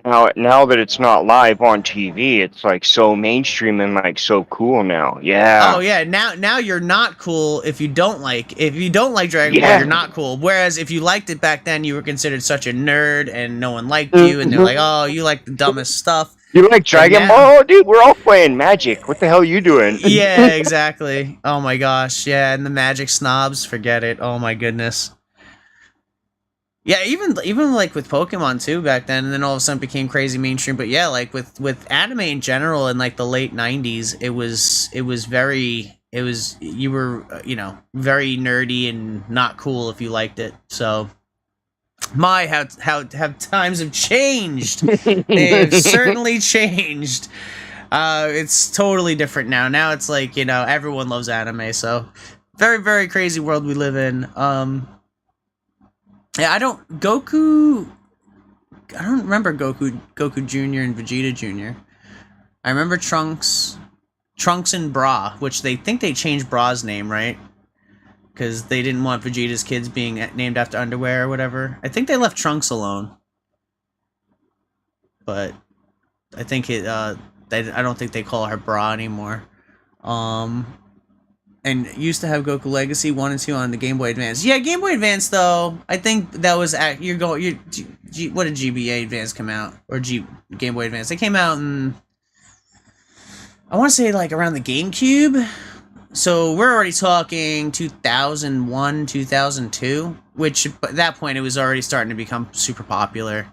Now that it's not live on TV, it's like so mainstream and like so cool now. Yeah. Oh yeah. Now you're not cool if you don't like Dragon Ball. You're not cool. Whereas if you liked it back then, you were considered such a nerd and no one liked you, and they're like, oh, you like the dumbest stuff. You like Dragon Ball? Oh, dude, we're all playing Magic. What the hell are you doing? Yeah, exactly. Oh my gosh. Yeah, and the Magic snobs, forget it. Oh my goodness. Yeah, even like with Pokemon too back then, and then all of a sudden it became crazy mainstream. But yeah, like with anime in general in like the late 90s, you were very nerdy and not cool if you liked it. So how times have changed. They have certainly changed. It's totally different now. Now it's like, everyone loves anime, so very, very crazy world we live in. Yeah, I don't remember Goku Jr. and Vegeta Jr. I remember Trunks and Bra, which they think they changed Bra's name, right? Because they didn't want Vegeta's kids being named after underwear or whatever. I think they left Trunks alone. But I think I don't think they call her Bra anymore. and used to have Goku Legacy 1 and 2 on the Game Boy Advance. Yeah, Game Boy Advance though. I think that was what did GBA Advance come out or Game Boy Advance? They came out in, I want to say like around the GameCube. So we're already talking 2001, 2002, which at that point it was already starting to become super popular.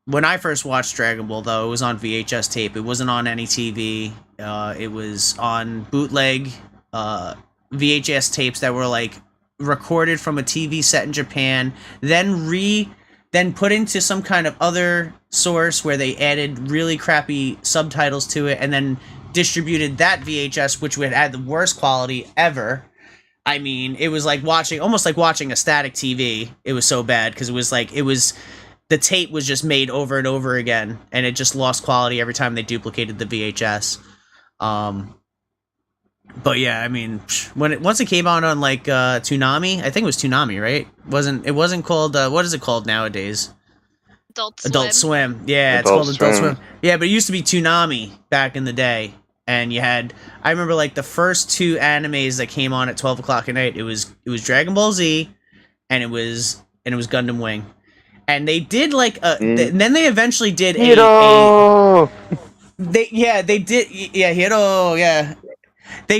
When I first watched Dragon Ball, though, it was on VHS tape. It wasn't on any TV. It was on bootleg VHS tapes that were like recorded from a TV set in Japan, then put into some kind of other source where they added really crappy subtitles to it, and then distributed that VHS, which would add the worst quality ever. I mean, it was like almost like watching a static TV. It was so bad because the tape was just made over and over again, and it just lost quality every time they duplicated the VHS. But yeah, I mean, once it came out on like Toonami, I think it was Toonami, right? It wasn't called what is it called nowadays? Adult Swim. Yeah, it's called Adult Swim. Yeah, but it used to be Toonami back in the day. And I remember like the first two animes that came on at 12 o'clock at night. It was Dragon Ball Z, and it was Gundam Wing. And they did like then they eventually did Hiro! They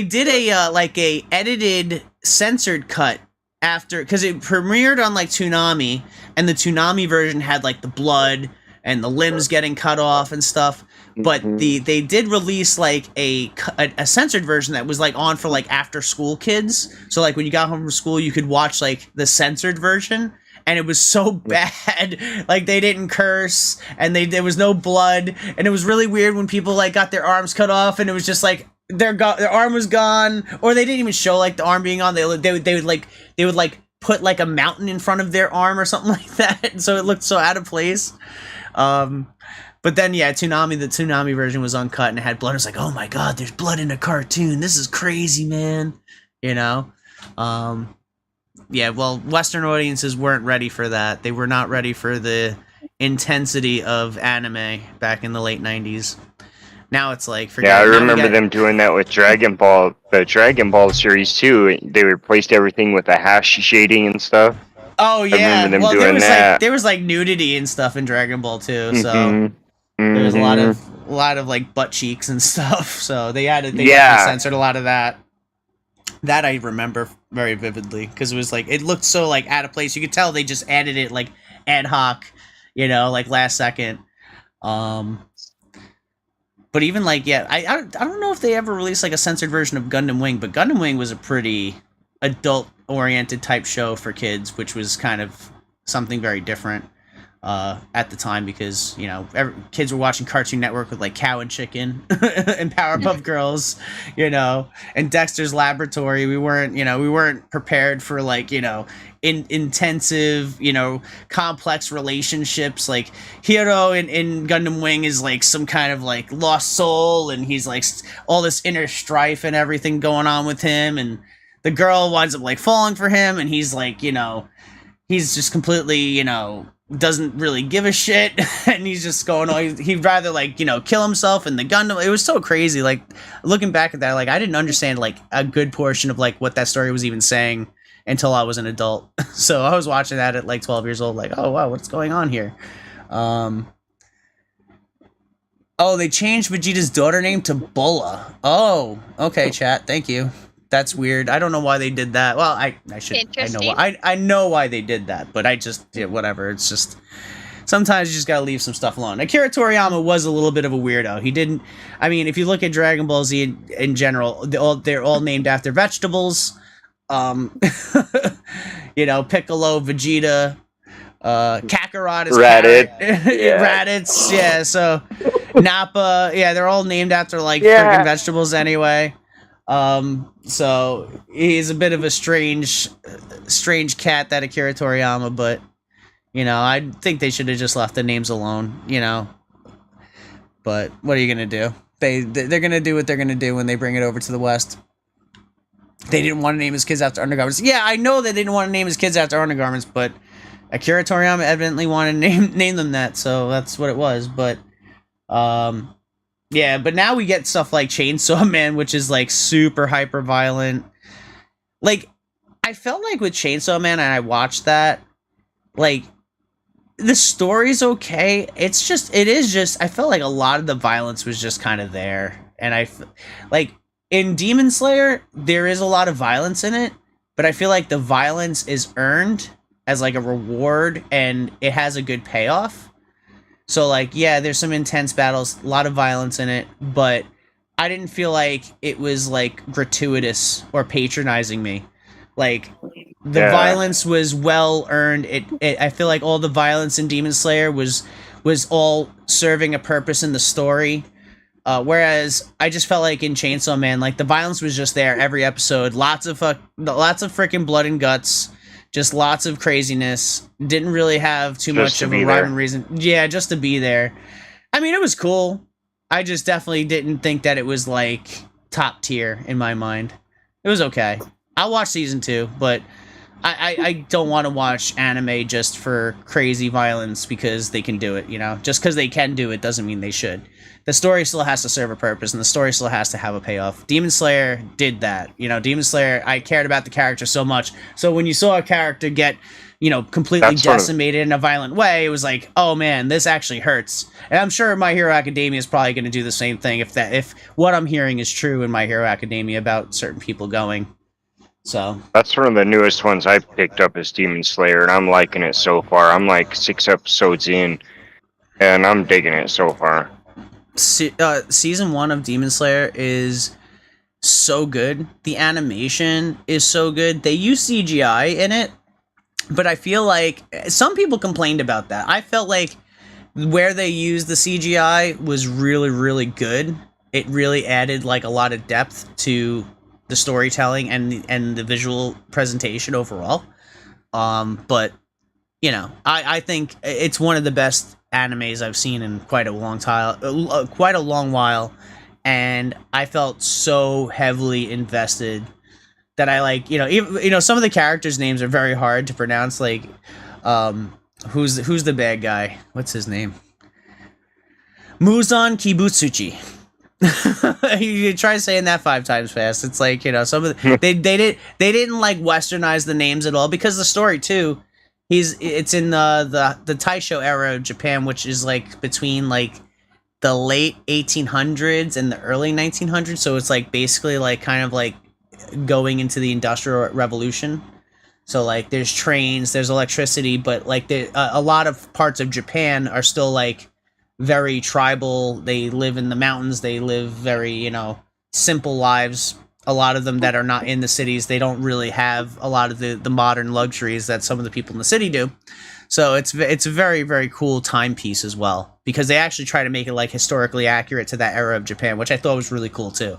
did a like a edited censored cut after, because it premiered on like Toonami, and the Toonami version had like the blood and the limbs getting cut off and stuff. But they did release like a censored version that was like on for like after school kids. So like when you got home from school, you could watch like the censored version, and it was so bad. Like they didn't curse, and there was no blood, and it was really weird when people like got their arms cut off, and it was just like their arm was gone, or they didn't even show like the arm being on. They would put like a mountain in front of their arm or something like that, so it looked so out of place. But then, yeah, the Toonami version was uncut and it had blood. It was like, oh my god, there's blood in a cartoon. This is crazy, man. You know? Yeah, well, Western audiences weren't ready for that. They were not ready for the intensity of anime back in the late 90s. Now it's like, I remember them doing that with Dragon Ball, the Dragon Ball series too. They replaced everything with the hash shading and stuff. Oh yeah, I remember them doing that. There was like nudity and stuff in Dragon Ball too, so there was a lot of like butt cheeks and stuff. So they censored a lot of that. That I remember very vividly because it was like it looked so like out of place. You could tell they just added it like ad hoc, you know, like last second. But even like I don't know if they ever released like a censored version of Gundam Wing, but Gundam Wing was a pretty adult oriented type show for kids, which was kind of something very different at the time, because you know kids were watching Cartoon Network with like Cow and Chicken and Powerpuff Girls, you know, and Dexter's Laboratory. We weren't prepared for like, you know, intensive, you know, complex relationships. Like Hiro in Gundam Wing is like some kind of like lost soul, and he's like all this inner strife and everything going on with him, and the girl winds up like falling for him, and he's like, you know, he's just completely, you know, doesn't really give a shit, and he's just going on. He'd rather like, you know, kill himself in the Gundam. It was so crazy. Like looking back at that, like I didn't understand like a good portion of like what that story was even saying until I was an adult. So I was watching that at like 12 years old, like, oh wow, what's going on here? Oh, they changed Vegeta's daughter name to Bulla. Oh, okay, chat. Thank you. That's weird. I don't know why they did that. Well, I know why they did that, but I just, yeah, whatever. It's just sometimes you just gotta leave some stuff alone. Akira Toriyama was a little bit of a weirdo. He didn't. I mean, if you look at Dragon Ball Z in general, they're all named after vegetables. You know, Piccolo, Vegeta, Kakarot is Raditz, yeah. So Nappa, yeah, they're all named after like freaking vegetables anyway. So he's a bit of a strange cat, that Akira Toriyama, but you know, I think they should have just left the names alone, you know. But what are you gonna do? They're gonna do what they're gonna do when they bring it over to the West. They didn't want to name his kids after undergarments. Yeah, I know they didn't want to name his kids after undergarments, but Akira Toriyama evidently wanted to name them that, so that's what it was. But Yeah, but now we get stuff like Chainsaw Man, which is like super hyper violent. Like, I felt like with Chainsaw Man, and I watched that, like, the story's okay. It is just, I felt like a lot of the violence was just kind of there. And like, in Demon Slayer, there is a lot of violence in it, but I feel like the violence is earned as like a reward and it has a good payoff. So like, yeah, there's some intense battles, a lot of violence in it, but I didn't feel like it was like gratuitous or patronizing me. Like, the violence was well earned. I feel like all the violence in Demon Slayer was all serving a purpose in the story. Whereas I just felt like in Chainsaw Man, like the violence was just there every episode. Lots of freaking blood and guts. Just lots of craziness. Didn't really have too much of a rhyme and reason. Yeah, just to be there. I mean, it was cool. I just definitely didn't think that it was like top tier in my mind. It was okay. I'll watch season 2, but I don't want to watch anime just for crazy violence because they can do it, you know? Just because they can do it doesn't mean they should. The story still has to serve a purpose, and the story still has to have a payoff. Demon Slayer did that. You know, Demon Slayer, I cared about the character so much. So when you saw a character get, you know, completely decimated in a violent way, it was like, oh man, this actually hurts. And I'm sure My Hero Academia is probably going to do the same thing if what I'm hearing is true in My Hero Academia about certain people going. So that's one of the newest ones I picked up is Demon Slayer, and I'm liking it so far. I'm like 6 episodes in, and I'm digging it so far. Season 1 of Demon Slayer is so good. The animation is so good. They use CGI in it, but I feel like some people complained about that. I felt like where they used the CGI was really, really good. It really added like a lot of depth to the storytelling and the visual presentation overall. But you know, I think it's one of the best animes I've seen in quite a long while, and I felt so heavily invested that I like, some of the characters' names are very hard to pronounce. Like, who's the bad guy? What's his name? Muzan Kibutsuchi. You try saying that 5 times fast. It's like, some of the, they didn't like westernize the names at all, because the story too. It's in the Taisho era of Japan, which is like between like the late 1800s and the early 1900s. So it's like basically like kind of like going into the Industrial Revolution. So like there's trains, there's electricity, but like a lot of parts of Japan are still like very tribal. They live in the mountains. They live very, simple lives. A lot of them that are not in the cities, they don't really have a lot of the modern luxuries that some of the people in the city do. So it's a very, very cool timepiece as well, because they actually try to make it like historically accurate to that era of Japan, which I thought was really cool too.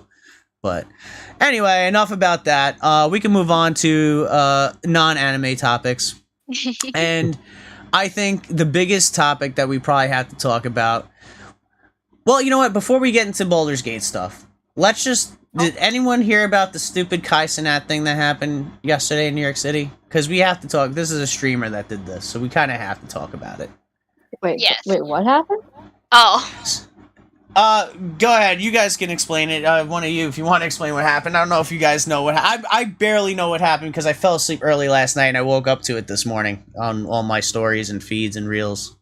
But anyway, enough about that. We can move on to non-anime topics. And I think the biggest topic that we probably have to talk about, well, you know what? Before we get into Baldur's Gate stuff, did anyone hear about the stupid Kai Cenat thing that happened yesterday in New York City? Because we have to talk. This is a streamer that did this, so we kind of have to talk about it. Wait, yes. Wait, what happened? Oh. Go ahead. You guys can explain it. One of you, if you want to explain what happened. I don't know if you guys know what happened. I barely know what happened because I fell asleep early last night and I woke up to it this morning on all my stories and feeds and reels.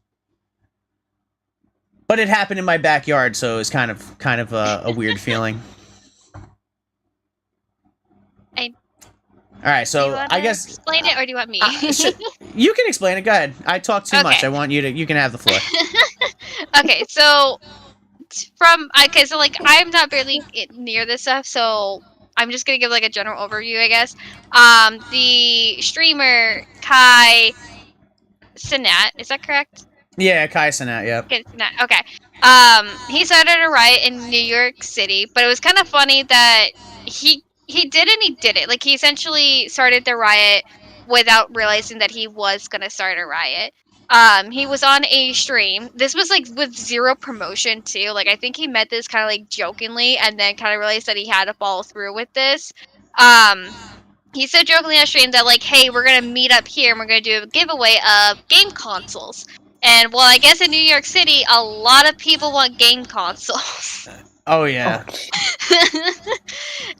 But it happened in my backyard, so it was kind of a weird feeling. All right, so I guess explain it, or do you want me? You can explain it. Go ahead. I talk too much. I want you to. You can have the floor. Okay, so I'm not barely near this stuff, so I'm just gonna give like a general overview, I guess. The streamer Kai Cenat, is that correct? Yeah, Kai Cenat. Yep. Okay. He started a riot in New York City, but it was kind of funny that he did and he did it. Like, he essentially started the riot without realizing that he was gonna start a riot. He was on a stream. This was like with zero promotion too. Like, I think he meant this kind of like jokingly, and then kind of realized that he had to follow through with this. He said jokingly on stream that like, hey, we're gonna meet up here and we're gonna do a giveaway of game consoles. And well, I guess in New York City, a lot of people want game consoles. Oh yeah.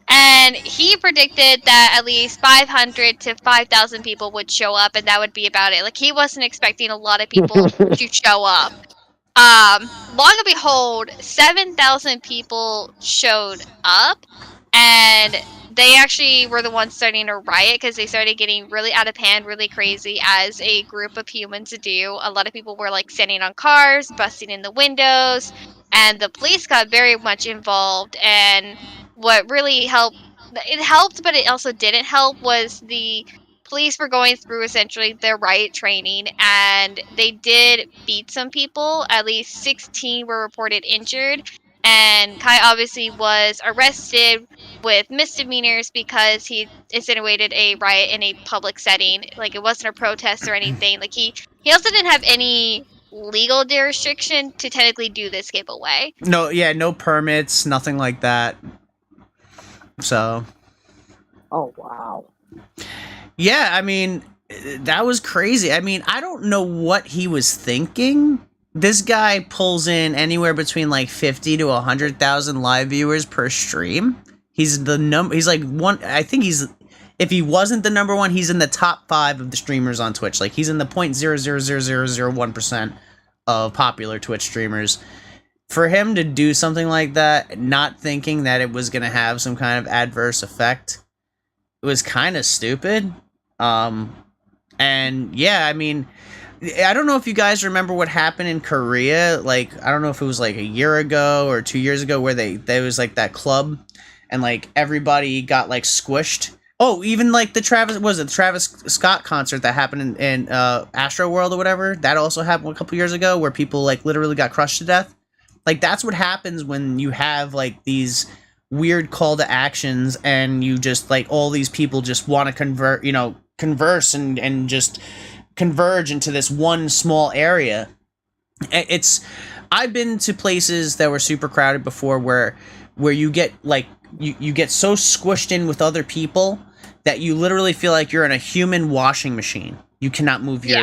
And he predicted that at least 500 to 5,000 people would show up, and that would be about it. Like, he wasn't expecting a lot of people to show up. Long and behold, 7,000 people showed up, and they actually were the ones starting to riot because they started getting really out of hand, really crazy as a group of humans do. A lot of people were like standing on cars, busting in the windows, and the police got very much involved. And what really helped, it helped, but it also didn't help, was the police were going through essentially their riot training, and they did beat some people. At least 16 were reported injured, and Kai obviously was arrested with misdemeanors because he insinuated a riot in a public setting. Like, it wasn't a protest or anything. Like, he also didn't have any legal restriction to technically do this giveaway. No, yeah, no permits, nothing like that. So. Oh wow. Yeah, I mean, that was crazy. I mean, I don't know what he was thinking. This guy pulls in anywhere between like 50 to 100,000 live viewers per stream. He's like one. I think if he wasn't the number one, he's in the top 5 of the streamers on Twitch. Like, he's in the 0.00001% of popular Twitch streamers. For him to do something like that, not thinking that it was going to have some kind of adverse effect, it was kind of stupid. And yeah, I mean, I don't know if you guys remember what happened in Korea. Like, I don't know if it was like a year ago or 2 years ago where there was like that club and like everybody got like squished. Oh, even like the Travis Scott concert that happened in Astro World or whatever. That also happened a couple years ago where people like literally got crushed to death. Like, that's what happens when you have like these weird call to actions and you just like all these people just want to converse and just converge into this one small area. I've been to places that were super crowded before where you get like you get so squished in with other people that you literally feel like you're in a human washing machine. You cannot move your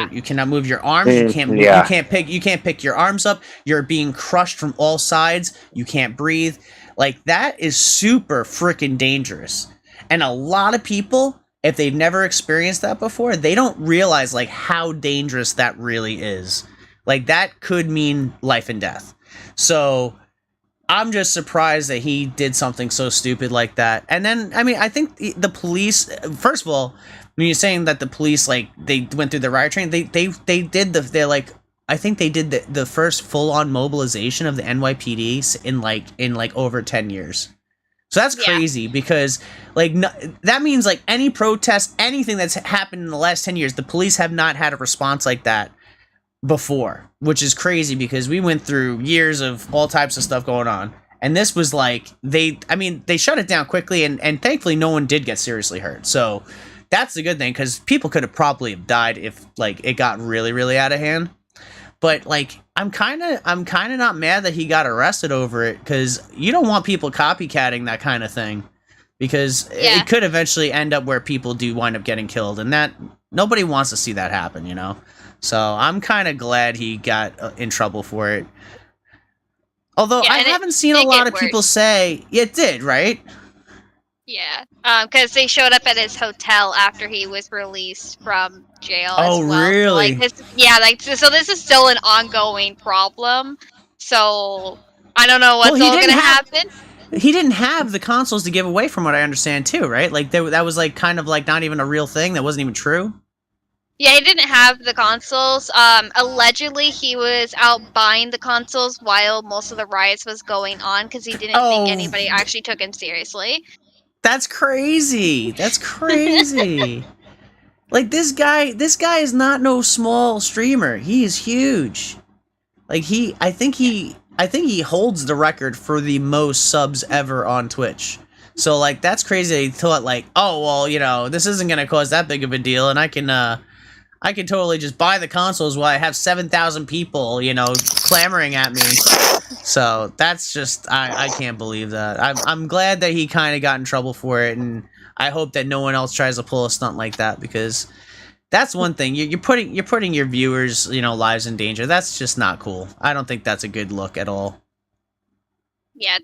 arms. You can't pick your arms up. You're being crushed from all sides. You can't breathe. Like, that is super freaking dangerous. And a lot of people, if they've never experienced that before, they don't realize like how dangerous that really is. Like, that could mean life and death. So I'm just surprised that he did something so stupid like that. And then, I mean, I think the police, first of all, when you're saying that the police, like, they went through the riot training, they did I think they did the first full-on mobilization of the NYPD in over 10 years. So that's crazy because, like, that means, like, any protest, anything that's happened in the last 10 years, the police have not had a response like that before, which is crazy because we went through years of all types of stuff going on. And this was like, they shut it down quickly, and thankfully no one did get seriously hurt. So that's the good thing, because people could have probably died if, like, it got really, really out of hand. But, like, I'm kind of not mad that he got arrested over it, because you don't want people copycatting that kind of thing, because it could eventually end up where people do wind up getting killed, and that nobody wants to see that happen, you know? So I'm kind of glad he got in trouble for it. Although I haven't seen a lot of people say it did, right? Yeah, because they showed up at his hotel after he was released from jail. Oh, as well. really? So this is still an ongoing problem. So I don't know what's all gonna happen. He didn't have the consoles to give away, from what I understand, too, right? Like, that was like kind of like not even a real thing. That wasn't even true. Yeah, he didn't have the consoles. Allegedly, he was out buying the consoles while most of the riots was going on because he didn't think anybody actually took him seriously. That's crazy. That's crazy. Like, this guy is not no small streamer. He is huge. Like, I think he holds the record for the most subs ever on Twitch. So, like, that's crazy that he thought, like, oh, well, you know, this isn't going to cause that big of a deal, and I can totally just buy the consoles while I have 7,000 people, you know, clamoring at me. So that's just, I can't believe that. I'm glad that he kind of got in trouble for it, and I hope that no one else tries to pull a stunt like that, because That's one thing. You're putting your viewers, lives in danger. That's just not cool. I don't think that's a good look at all. Yeah,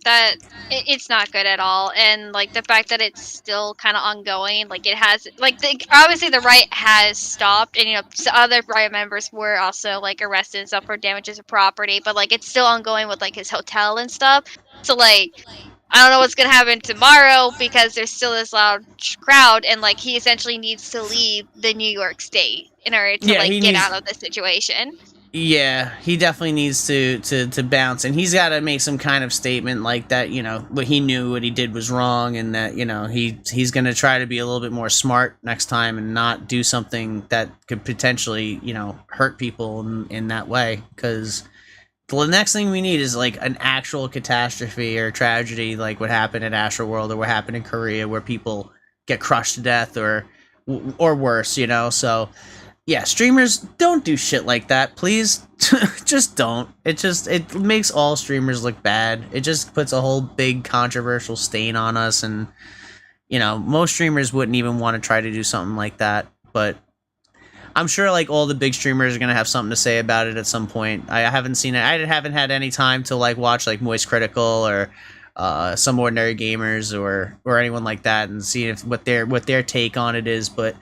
it's not good at all, and like the fact that it's still kind of ongoing, like it has, like obviously the riot has stopped, and other riot members were also like arrested and stuff for damages of property, but like it's still ongoing with like his hotel and stuff. So like I don't know what's gonna happen tomorrow because there's still this loud crowd, and like he essentially needs to leave the New York State in order to get out of the situation. Yeah, he definitely needs to bounce, and he's got to make some kind of statement like that. What he knew, what he did was wrong, and that he's going to try to be a little bit more smart next time and not do something that could potentially hurt people in that way. Because the next thing we need is like an actual catastrophe or tragedy, like what happened in Astroworld or what happened in Korea, where people get crushed to death or worse. So. Yeah, streamers, don't do shit like that, please. Just don't. It makes all streamers look bad. It just puts a whole big controversial stain on us, and most streamers wouldn't even want to try to do something like that. But I'm sure like all the big streamers are gonna have something to say about it at some point. I haven't seen it. I haven't had any time to like watch like Moist Critical or Some Ordinary Gamers or anyone like that and see what their take on it is, but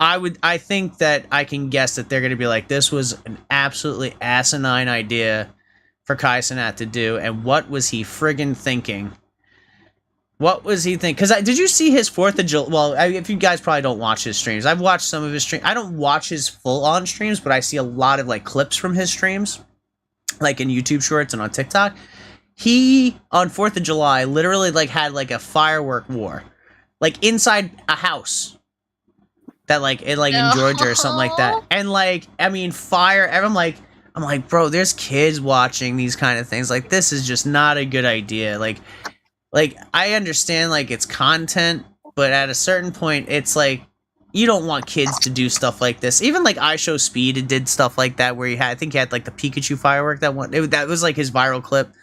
I think that I can guess that they're going to be like, this was an absolutely asinine idea for Kai Cenat to do, and what was he friggin' thinking? What was he thinking? Because did you see his 4th of July? Well, if you guys probably don't watch his streams, I've watched some of his streams. I don't watch his full-on streams, but I see a lot of like clips from his streams, like in YouTube Shorts and on TikTok. He, on 4th of July, literally like had like a firework war, like inside a house. That in Georgia or something like that, and like fire. I'm like, bro, there's kids watching these kind of things. Like, this is just not a good idea. Like I understand like it's content, but at a certain point, it's like you don't want kids to do stuff like this. Even like iShowSpeed did stuff like that, where I think he had like the Pikachu firework that was like his viral clip.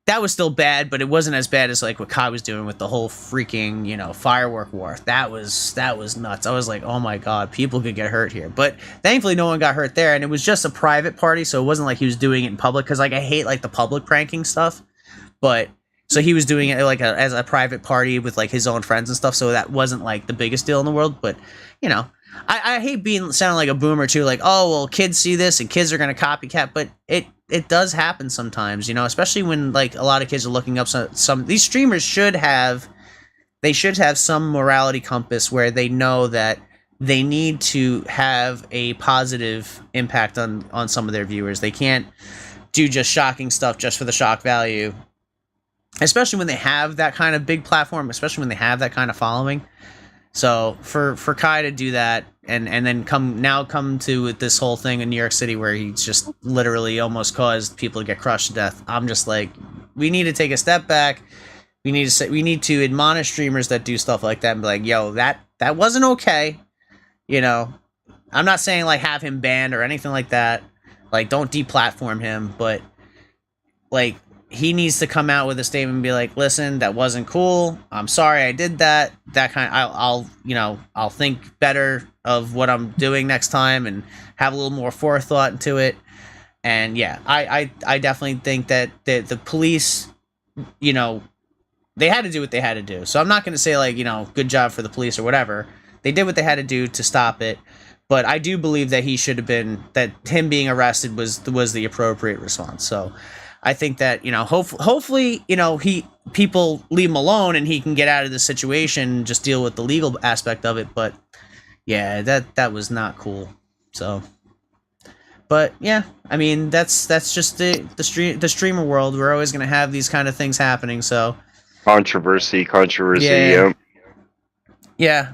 That was still bad, but it wasn't as bad as like what Kai was doing with the whole freaking, firework war. That was nuts. I was like, oh my god, people could get hurt here. But thankfully no one got hurt there, and it was just a private party, so it wasn't like he was doing it in public, because like I hate like the public pranking stuff. But so he was doing it like as a private party with like his own friends and stuff, so that wasn't like the biggest deal in the world. But I hate sounding like a boomer too, like, oh well, kids see this and kids are gonna copycat, but it does happen sometimes, especially when like a lot of kids are looking up some these streamers should have some morality compass where they know that they need to have a positive impact on some of their viewers. They can't do just shocking stuff just for the shock value, especially when they have that kind of big platform, especially when they have that kind of following. So for Kai to do that and then come to this whole thing in New York City where he's just literally almost caused people to get crushed to death, I'm just like, we need to take a step back. We need to admonish streamers that do stuff like that and be like, yo, that wasn't okay. I'm not saying like have him banned or anything like that. Like, don't deplatform him, but like, he needs to come out with a statement and be like, listen, that wasn't cool. I'm sorry I did that. I'll think better of what I'm doing next time and have a little more forethought into it. And yeah, I definitely think that the police, they had to do what they had to do. So I'm not going to say like, good job for the police or whatever. They did what they had to do to stop it. But I do believe that him being arrested was the appropriate response. So I think that, hopefully, people leave him alone and he can get out of the situation and just deal with the legal aspect of it. But yeah, that was not cool. So, but yeah, that's just the streamer world. We're always going to have these kind of things happening. So controversy. Yeah,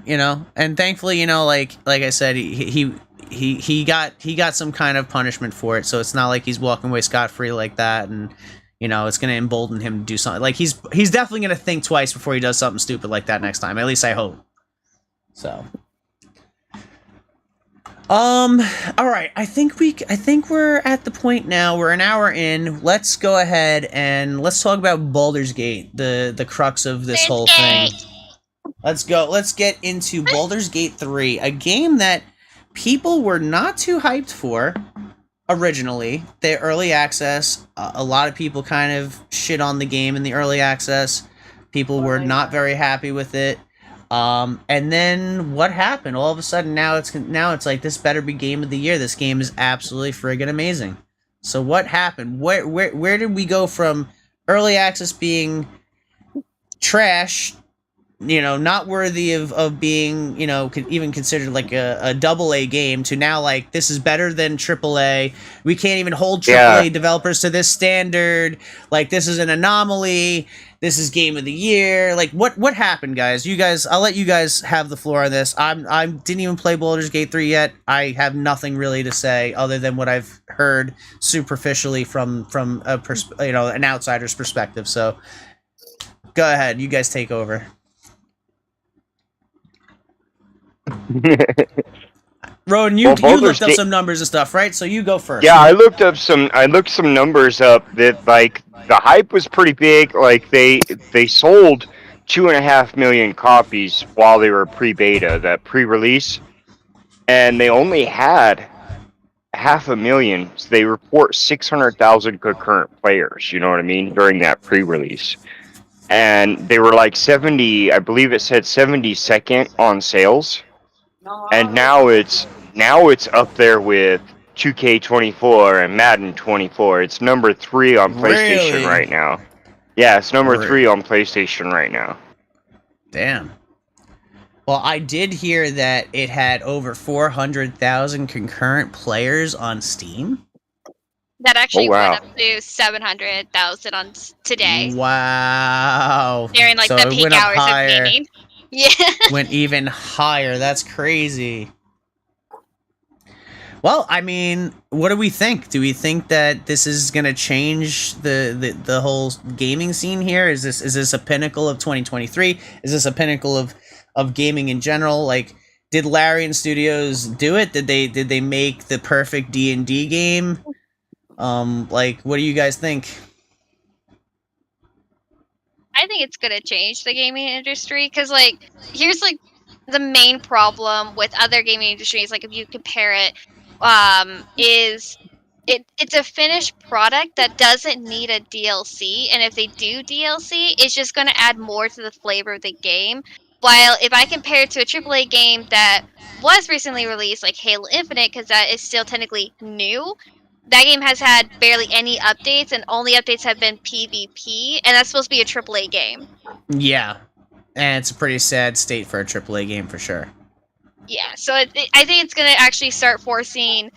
and thankfully, like I said, he got some kind of punishment for it, so it's not like he's walking away scot-free like that, and it's gonna embolden him to do something. Like he's definitely gonna think twice before he does something stupid like that next time. At least I hope. So, all right. I think we're at the point now. We're an hour in. Let's go ahead and let's talk about Baldur's Gate, the crux of this whole thing. Let's go. Let's get into Baldur's Gate 3, a game that people were not too hyped for originally. The early access, a lot of people kind of shit on the game in the early access. People were not very happy with it. And then what happened? All of a sudden, now it's like, this better be game of the year. This game is absolutely friggin' amazing. So what happened? Where did we go from early access being trash, not worthy of being, even considered like a double A game, to now like, this is better than triple A. We can't even hold triple A developers to this standard. Like, this is an anomaly. This is game of the year. Like, what happened, guys? You guys, I'll let you guys have the floor on this. I didn't even play Baldur's Gate 3 yet. I have nothing really to say other than what I've heard superficially from an outsider's perspective. So, go ahead. You guys take over. Rowan, you looked up some numbers and stuff, right? So you go first. Yeah, I looked some numbers up that, like, the hype was pretty big. Like, they sold 2.5 million copies while they were pre-beta, that pre-release, and they only had 500,000. So they report 600,000 concurrent players. You know what I mean? During that pre-release, and they were like 70. I believe it said 72nd on sales, and now it's up there with 2K24 and Madden 24. It's number 3 on PlayStation right now. Yeah, it's number 3 on PlayStation right now. Damn. Well, I did hear that it had over 400,000 concurrent players on Steam. That actually went up to 700,000 on today. Wow. During like the peak hours of gaming. Yeah. Went even higher. That's crazy. Well, I mean, what do we think? Do we think that this is going to change the whole gaming scene here? Is this a pinnacle of 2023? Is this a pinnacle of gaming in general? Like, did Larian Studios do it? Did they make the perfect D&D game? Like, what do you guys think? I think it's gonna change the gaming industry, because like, here's like the main problem with other gaming industries. Like, if you compare it, it's a finished product that doesn't need a DLC, and if they do DLC, it's just gonna add more to the flavor of the game. While if I compare it to a AAA game that was recently released, like Halo Infinite, because that is still technically new, that game has had barely any updates, and only updates have been PvP, and that's supposed to be a AAA game. Yeah, and it's a pretty sad state for a AAA game for sure. Yeah, so I think it's going to actually start forcing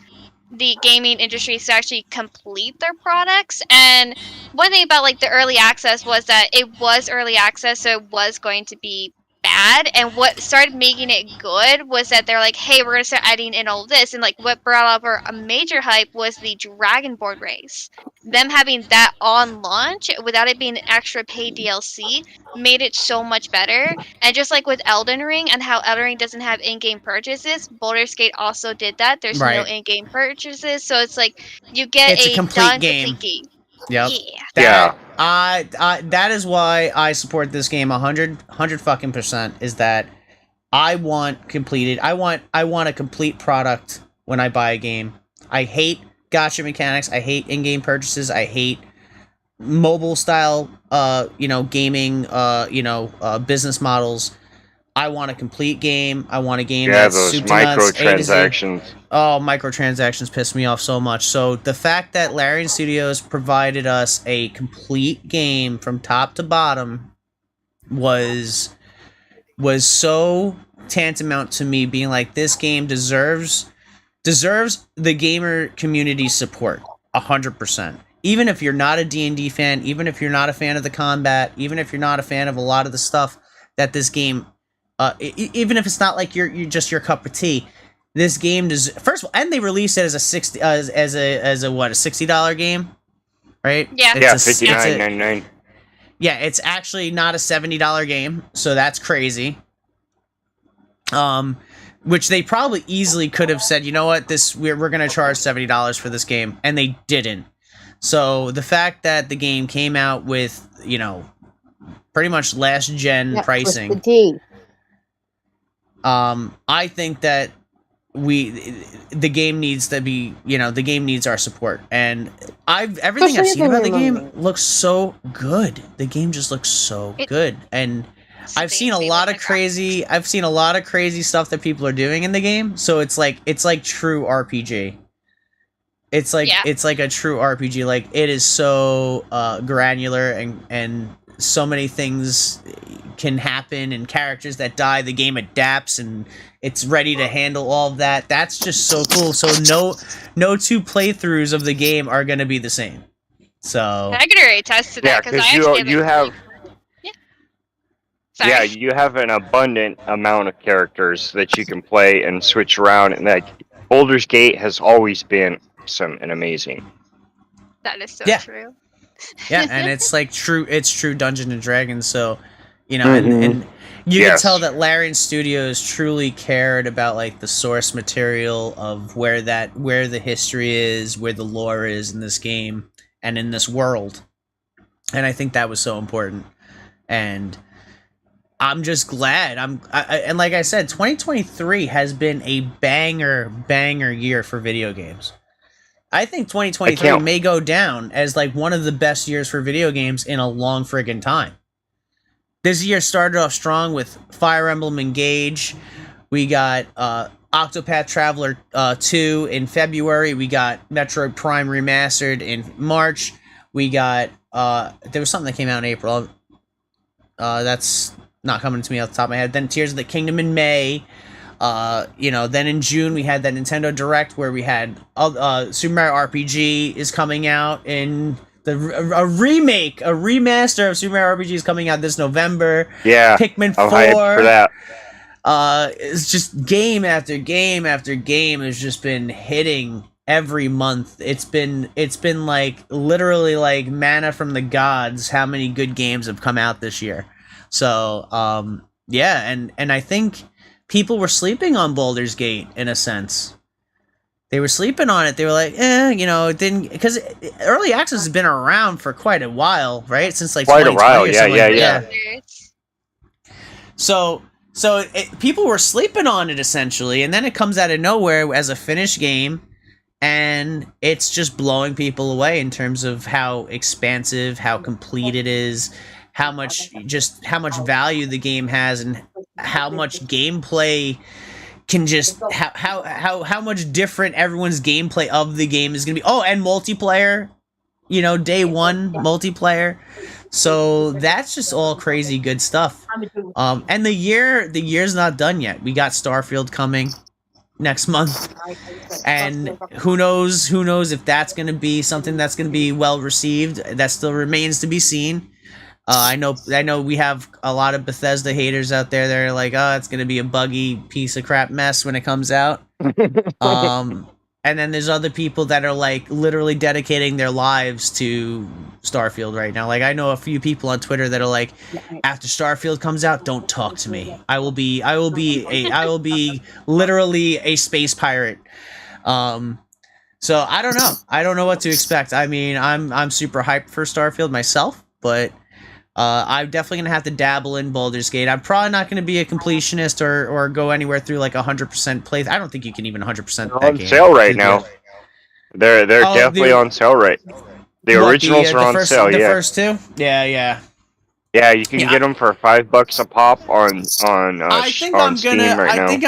the gaming industries to actually complete their products. And one thing about like the early access was that it was early access, so it was going to be bad. And what started making it good was that they're like, hey, we're going to start adding in all this. And like, what brought up a major hype was the Dragonborn race. Them having that on launch without it being an extra paid DLC made it so much better. And just like with Elden Ring and how Elden Ring doesn't have in-game purchases, Baldur's Gate also did that. There's no in-game purchases, so it's like you get a complete game. Yep. Yeah. That is why I support this game 100 fucking %, is that I want completed. I want a complete product when I buy a game. I hate gacha mechanics. I hate in-game purchases. I hate mobile style gaming business models. I want a complete game. I want a game that's those soup to nuts, microtransactions. Oh, microtransactions piss me off so much. So the fact that Larian Studios provided us a complete game from top to bottom was so tantamount to me being like, this game deserves the gamer community support 100%. Even if you're not a D&D fan, even if you're not a fan of the combat, even if you're not a fan of a lot of the stuff that this game, even if it's not like you're just your cup of tea, this game does. First of all, and they released it as a $60 game, right? Yeah, it's $59.99. Yeah, it's actually not a $70 game, so that's crazy. Which they probably easily could have said, you know what, we're gonna charge $70 for this game, and they didn't. So the fact that the game came out with, pretty much last gen pricing. With the T. I think that the game needs to be, the game needs our support, and everything I've seen about the game looks so good. The game just looks so good, and I've seen a lot of crazy stuff that people are doing in the game. So it's like true RPG. It's like a true RPG. Like, it is so granular, and so many things can happen, and characters that die, the game adapts, and it's ready to handle all of that. That's just so cool. So no two playthroughs of the game are going to be the same. So I can already attest to that, because you have you have an abundant amount of characters that you can play and switch around, and like Baldur's Gate has always been awesome and amazing. That is so true. Yeah, and it's like true Dungeons and Dragons. So, and you can tell that Larian Studios truly cared about like the source material of where the history is, where the lore is in this game and in this world. And I think that was so important. And I'm just glad. And like I said, 2023 has been a banger year for video games. I think 2023 may go down as like one of the best years for video games in a long friggin' time. This year started off strong with Fire Emblem Engage. We got Octopath Traveler 2 in February. We got Metroid Prime Remastered in March. We got there was something that came out in April. That's not coming to me off the top of my head. Then Tears of the Kingdom in May. Then in June we had that Nintendo Direct where we had Super Mario RPG is coming out, in a remaster of Super Mario RPG is coming out this November. Yeah, Pikmin 4. I'm hyped for that. It's just game after game after game has just been hitting every month. It's been like literally like manna from the gods. How many good games have come out this year? So and I think people were sleeping on Baldur's Gate in a sense. They were sleeping on it. They were like, it didn't, because early access has been around for quite a while, right? Since like quite a while, yeah. So people were sleeping on it essentially, and then it comes out of nowhere as a finished game, and it's just blowing people away in terms of how expansive, how complete it is, how much value the game has, and how much gameplay can just how much different everyone's gameplay of the game is gonna be. Oh, and multiplayer, day one multiplayer. So that's just all crazy good stuff. And the year's not done yet. We got Starfield coming next month, and who knows if that's gonna be something that's gonna be well received. That still remains to be seen. I know we have a lot of Bethesda haters out there that are like, oh, it's gonna be a buggy piece of crap mess when it comes out. And then there's other people that are like literally dedicating their lives to Starfield right now. Like, I know a few people on Twitter that are like, after Starfield comes out, don't talk to me. I will be literally a space pirate. So I don't know. I don't know what to expect. I mean, I'm super hyped for Starfield myself, but I'm definitely gonna have to dabble in Baldur's Gate. I'm probably not gonna be a completionist or go anywhere through like 100% play. I don't think you can even 100% that on game. sale right now. They're definitely on sale right. The originals are on sale. The first two. Yeah. Yeah, you can get them for $5 a pop on Steam right now. I think I'm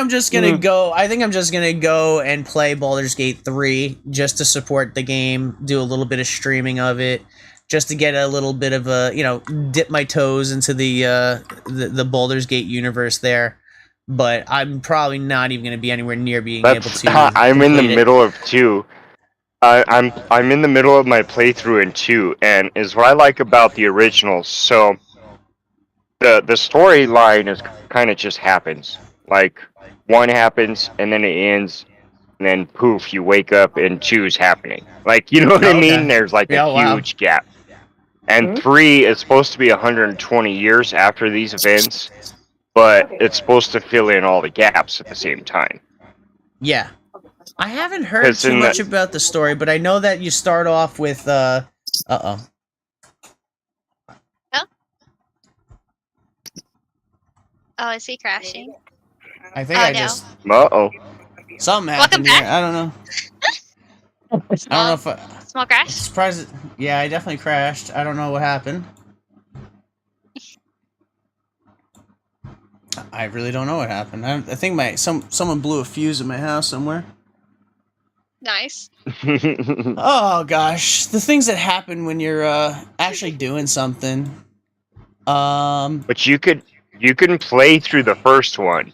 just gonna go. I think I'm just gonna go and play Baldur's Gate 3 just to support the game. Do a little bit of streaming of it, just to get a little bit of a, dip my toes into the Baldur's Gate universe there. But I'm probably not even going to be anywhere near being able to. I'm in the middle of 2. I'm in the middle of my playthrough in 2, and is what I like about the originals. So the storyline is kind of just happens. Like, 1 happens, and then it ends, and then poof, you wake up and 2's happening. Like, you know what I mean? There's like a huge gap. And 3 is supposed to be 120 years after these events, but it's supposed to fill in all the gaps at the same time. Yeah. I haven't heard too much about the story, but I know that you start off with, Uh-oh. Oh, is he crashing? I think Oh, I no. just Uh-oh. something Welcome happened here. back. I don't know. I don't know if Small I'm crash. surprised. Yeah, I definitely crashed. I don't know what happened. I really don't know what happened. I think someone blew a fuse in my house somewhere. Nice. Oh gosh, the things that happen when you're actually doing something. But you can play through the first one,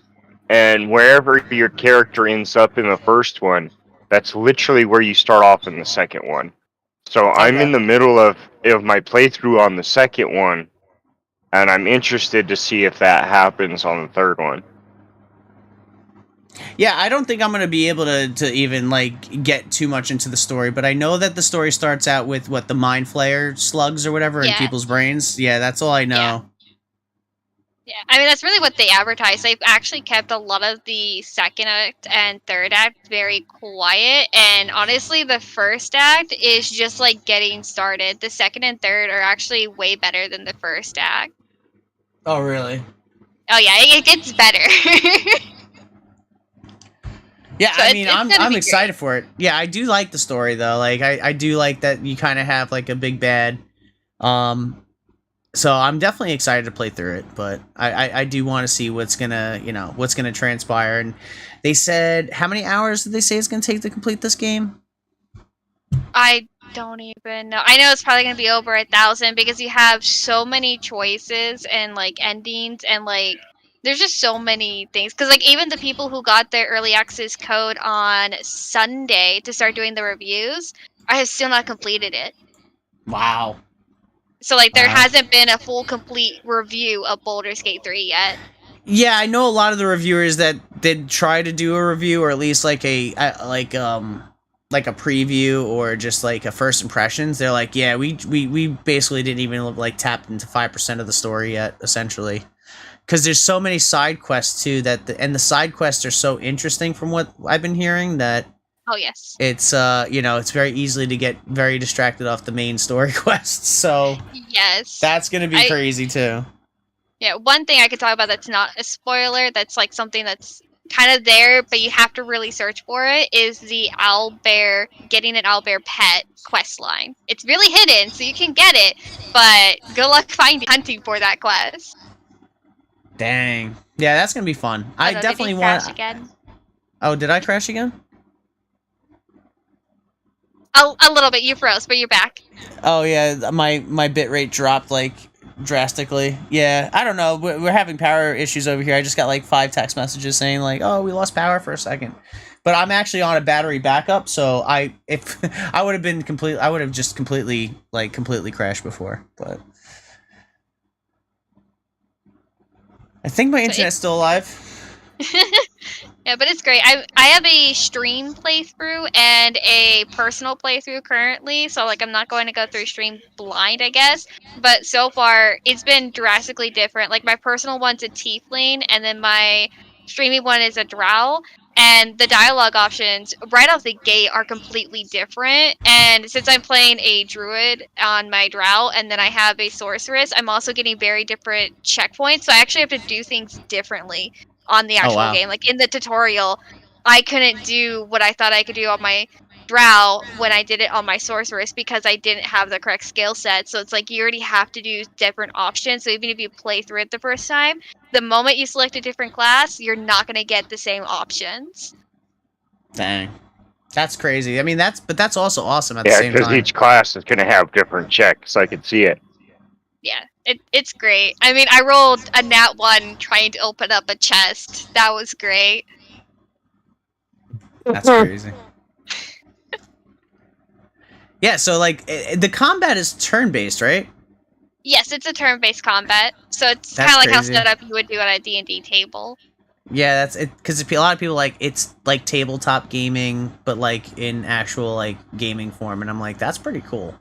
and wherever your character ends up in the first one, that's literally where you start off in the second one. So I'm Okay. in the middle of my playthrough on the second one, and I'm interested to see if that happens on the third one. Yeah, I don't think I'm gonna be able to even like get too much into the story, but I know that the story starts out with the mind flayer slugs or whatever in Yeah. people's brains. Yeah, that's all I know. Yeah, I mean that's really what they advertise. They've actually kept a lot of the second act and third act very quiet, and honestly, the first act is just like getting started. The second and third are actually way better than the first act. Oh really? Oh yeah, it gets better. Yeah, So I it's- mean, it's gonna I'm be excited for it. Yeah, I do like the story though. Like, I do like that you kind of have like a big bad. So I'm definitely excited to play through it, but I do want to see what's gonna transpire. And they said, how many hours did they say it's gonna take to complete this game? I don't even know. I know it's probably gonna be over 1,000 because you have so many choices and like endings and like there's just so many things. Because like even the people who got their early access code on Sunday to start doing the reviews, I have still not completed it. Wow. So like there Wow. hasn't been a full complete review of Baldur's Gate 3 yet. Yeah, I know a lot of the reviewers that did try to do a review, or at least like a preview or just like a first impressions. They're like, yeah, we basically didn't even like tap into 5% of the story yet, essentially, because there's so many side quests too and the side quests are so interesting from what I've been hearing that Oh yes. it's it's very easily to get very distracted off the main story quests. So Yes. that's gonna be crazy too. Yeah, one thing I could talk about that's not a spoiler, that's like something that's kind of there, but you have to really search for it, is the getting an owlbear pet quest line. It's really hidden, so you can get it, but good luck hunting for that quest. Dang. Yeah, that's gonna be fun. I Although, definitely did he want. crash again? Oh, did I crash again? A little bit. You froze, but you're back. Oh yeah, my bitrate dropped like drastically. Yeah, I don't know. We're having power issues over here. I just got like 5 text messages saying like, "Oh, we lost power for a second." But I'm actually on a battery backup, so if I would have just completely crashed before. But I think my internet's still alive. Yeah, but it's great. I have a stream playthrough and a personal playthrough currently, so like I'm not going to go through stream blind, I guess. But so far, it's been drastically different. Like my personal one's a tiefling, and then my streaming one is a drow. And the dialogue options right off the gate are completely different. And since I'm playing a druid on my drow, and then I have a sorceress, I'm also getting very different checkpoints. So I actually have to do things differently on the actual game. Like in the tutorial, I couldn't do what I thought I could do on my drow when I did it on my sorceress because I didn't have the correct skill set. So it's like you already have to do different options. So even if you play through it the first time, the moment you select a different class, you're not going to get the same options. Dang. That's crazy. I mean, that's also awesome at the same time. Yeah, because each class is going to have different checks. I can see it. Yeah, it's great. I mean, I rolled a nat 1 trying to open up a chest. That was great. That's crazy. Yeah, so like the combat is turn-based, right? Yes, it's a turn-based combat, so it's kind of like how set up you would do on a D&D table. Yeah, that's it. Because a lot of people like it's like tabletop gaming, but like in actual like gaming form, and I'm like, that's pretty cool.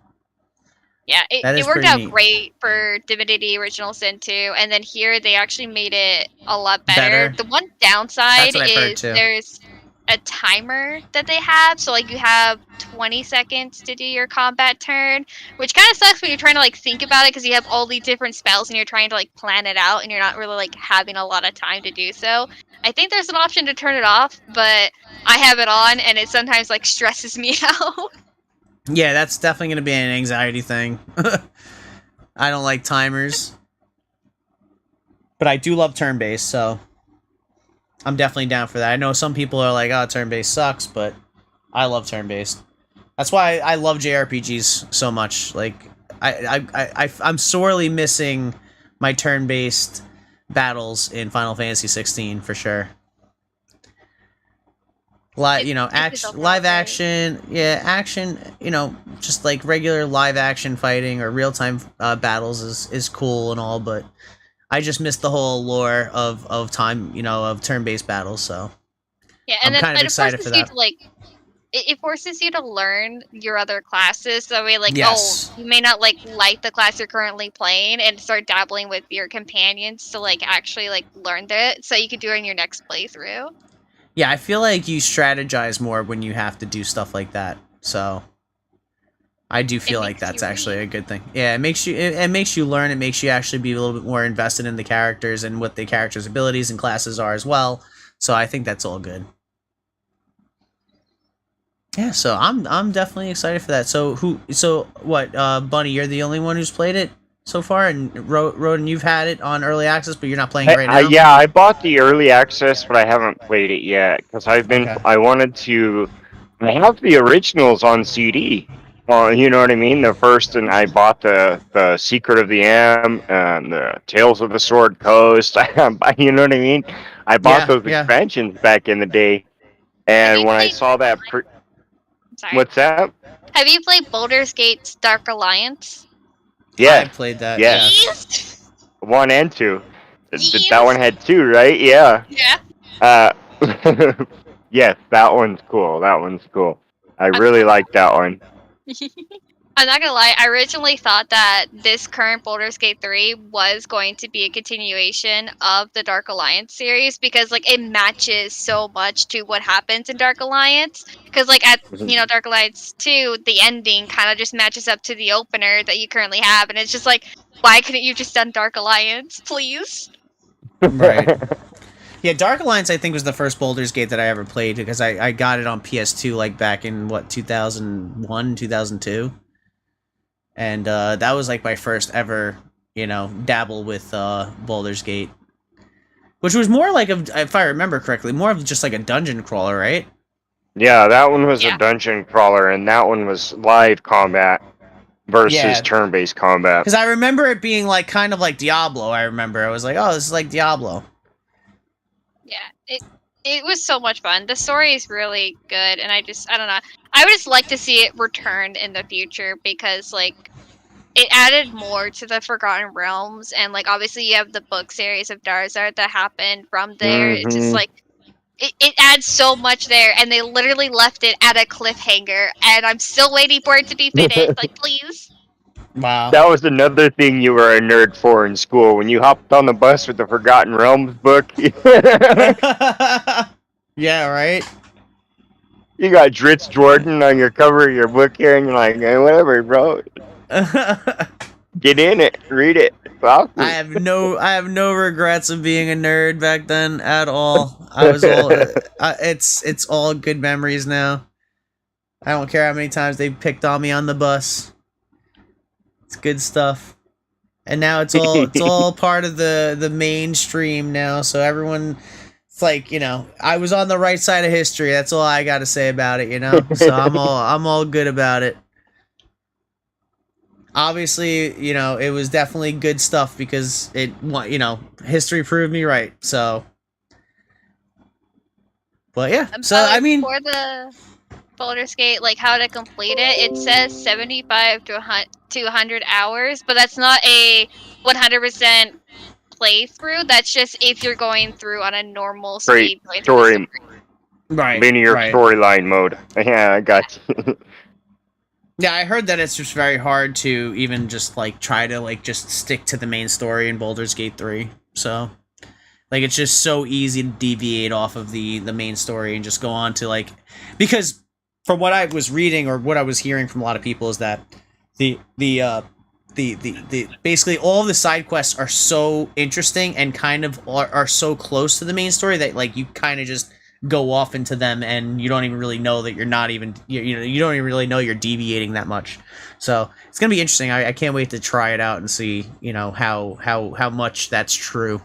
Yeah, it worked out great for Divinity Original Sin 2, and then here they actually made it a lot better. The one downside is a timer that they have. So like you have 20 seconds to do your combat turn, which kind of sucks when you're trying to like think about it because you have all these different spells and you're trying to like plan it out and you're not really like having a lot of time to do so. I think there's an option to turn it off, but I have it on and it sometimes like stresses me out. Yeah, that's definitely gonna be an anxiety thing. I don't like timers, but I do love turn-based, so I'm definitely down for that. I know some people are like, "Oh, turn-based sucks," but I love turn-based. That's why I love JRPGs so much. Like, I'm sorely missing my turn-based battles in Final Fantasy 16 for sure. Live action, yeah, action. Just like regular live action fighting or real time battles is cool and all, but I just missed the whole lore of time, of turn-based battles. So yeah, and I'm then kind of excited for that. It forces you to learn your other classes. So Yes. you may not like the class you're currently playing, and start dabbling with your companions to like actually like learn that, so you can do it in your next playthrough. Yeah, I feel like you strategize more when you have to do stuff like that. So I do feel like that's actually a good thing. Yeah, it makes you learn. It makes you actually be a little bit more invested in the characters and what the characters' abilities and classes are as well. So I think that's all good. Yeah, so I'm definitely excited for that. So what, Bunny, you're the only one who's played it so far, and Roden, you've had it on early access, but you're not playing it right now. Yeah, I bought the early access, but I haven't played it yet because Okay. I wanted to. I have the originals on CD. Well, you know what I mean. The first, and I bought the Secret of the M and the Tales of the Sword Coast. You know what I mean. I bought those expansions back in the day, and when I saw that, what's that? Have you played Baldur's Gate's Dark Alliance? Yeah, I played that. Yeah. Yes. 1 and 2. Yes. That one had 2, right? Yeah. Yeah. Yes, that one's cool. That one's cool. I really like that one. I'm not gonna lie, I originally thought that this current Baldur's Gate 3 was going to be a continuation of the Dark Alliance series because like it matches so much to what happens in Dark Alliance. Because like at Dark Alliance 2, the ending kind of just matches up to the opener that you currently have, and it's just like, why couldn't you just done Dark Alliance, please? Right. Yeah, Dark Alliance I think was the first Baldur's Gate that I ever played because I got it on PS2 like back in 2001, 2002. And that was like my first ever, dabble with Baldur's Gate. Which was more like, if I remember correctly, more of just like a dungeon crawler, right? Yeah, that one was a dungeon crawler, and that one was live combat versus turn-based combat. Because I remember it being like kind of like Diablo, I remember. I was like, oh, this is like Diablo. Yeah, it was so much fun. The story is really good, and I don't know. I would just like to see it returned in the future because, like, it added more to the Forgotten Realms, and, like, obviously you have the book series of Darzard that happened from there. It's just, like, it adds so much there, and they literally left it at a cliffhanger, and I'm still waiting for it to be finished. Like, please. Wow. That was another thing you were a nerd for in school. When you hopped on the bus with the Forgotten Realms book. Yeah, right? You got Dritz Jordan on your cover of your book here, and you're like, hey, whatever, bro. Get in it. Read it. Awesome. I have no regrets of being a nerd back then at all. I was all it's all good memories now. I don't care how many times they picked on me on the bus. It's good stuff. And now it's all part of the mainstream now, so everyone, it's like, I was on the right side of history. That's all I got to say about it, So I'm all good about it. Obviously, it was definitely good stuff because history proved me right. So, but yeah. So I mean, for the Baldur's Gate, like how to complete it, it says 75 to 100 hours, but that's not a 100% playthrough. That's just if you're going through on a normal speed. Story. Right. Linear storyline mode. Yeah, I got you. Yeah, I heard that it's just very hard to even just like try to like just stick to the main story in Baldur's Gate 3. So, Like, it's just so easy to deviate off of the main story and just go on to, like, because from what I was reading or what I was hearing from a lot of people is that the basically all the side quests are so interesting and kind of are so close to the main story that, like, you kind of just go off into them and you don't even really know that you're not even, you don't even really know you're deviating that much. So it's gonna be interesting. I can't wait to try it out and see, how much that's true.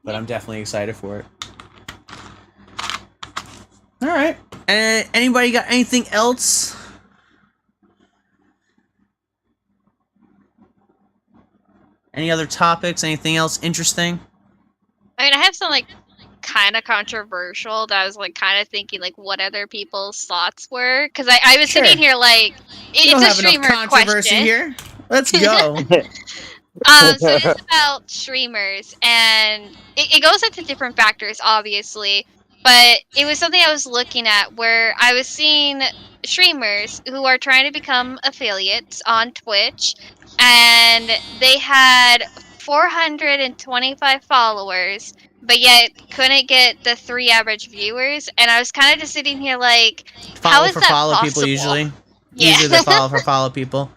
But I'm definitely excited for it. All right. Anybody got anything else? Any other topics? Anything else interesting? I mean, I have some, like, kind of controversial that I was, like, kind of thinking, like, what other people's thoughts were. Because I was sitting here, like, it's a streamer question. Here. Let's go. So it's about streamers, and it goes into different factors, obviously, but it was something I was looking at where I was seeing streamers who are trying to become affiliates on Twitch, and they had 425 followers, but yet couldn't get the 3 average viewers, and I was kind of just sitting here like, how is that possible? People usually. Yeah. Usually they follow people.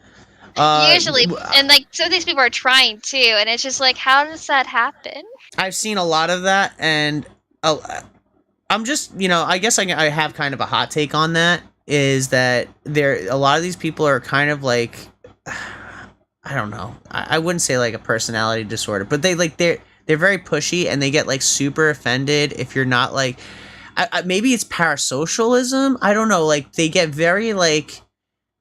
Usually, and like some of these people are trying too, and it's just like, how does that happen? I've seen a lot of that, and I'm just, I guess I have kind of a hot take on that. Is that a lot of these people are kind of like, I don't know, I wouldn't say like a personality disorder, but they're very pushy and they get like super offended if you're not like, maybe it's parasocialism. I don't know. Like they get very like.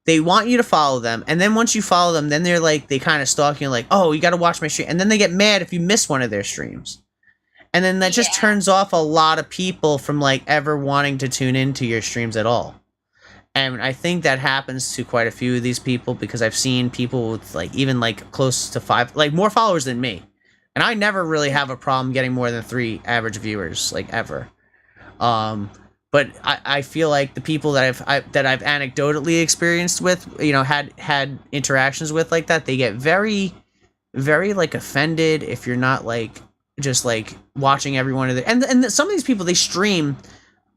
They want you to follow them, and then once you follow them, then they're like, they kind of stalk you, like, oh, you got to watch my stream, and then they get mad if you miss one of their streams, and then that just turns off a lot of people from like ever wanting to tune into your streams at all. And I think that happens to quite a few of these people because I've seen people with like even like close to 5, like more followers than me, and I never really have a problem getting more than 3 average viewers, like ever. But I feel like the people that I've anecdotally experienced with, had interactions with like that, they get very, very like offended if you're not like just like watching every one of the and some of these people, they stream.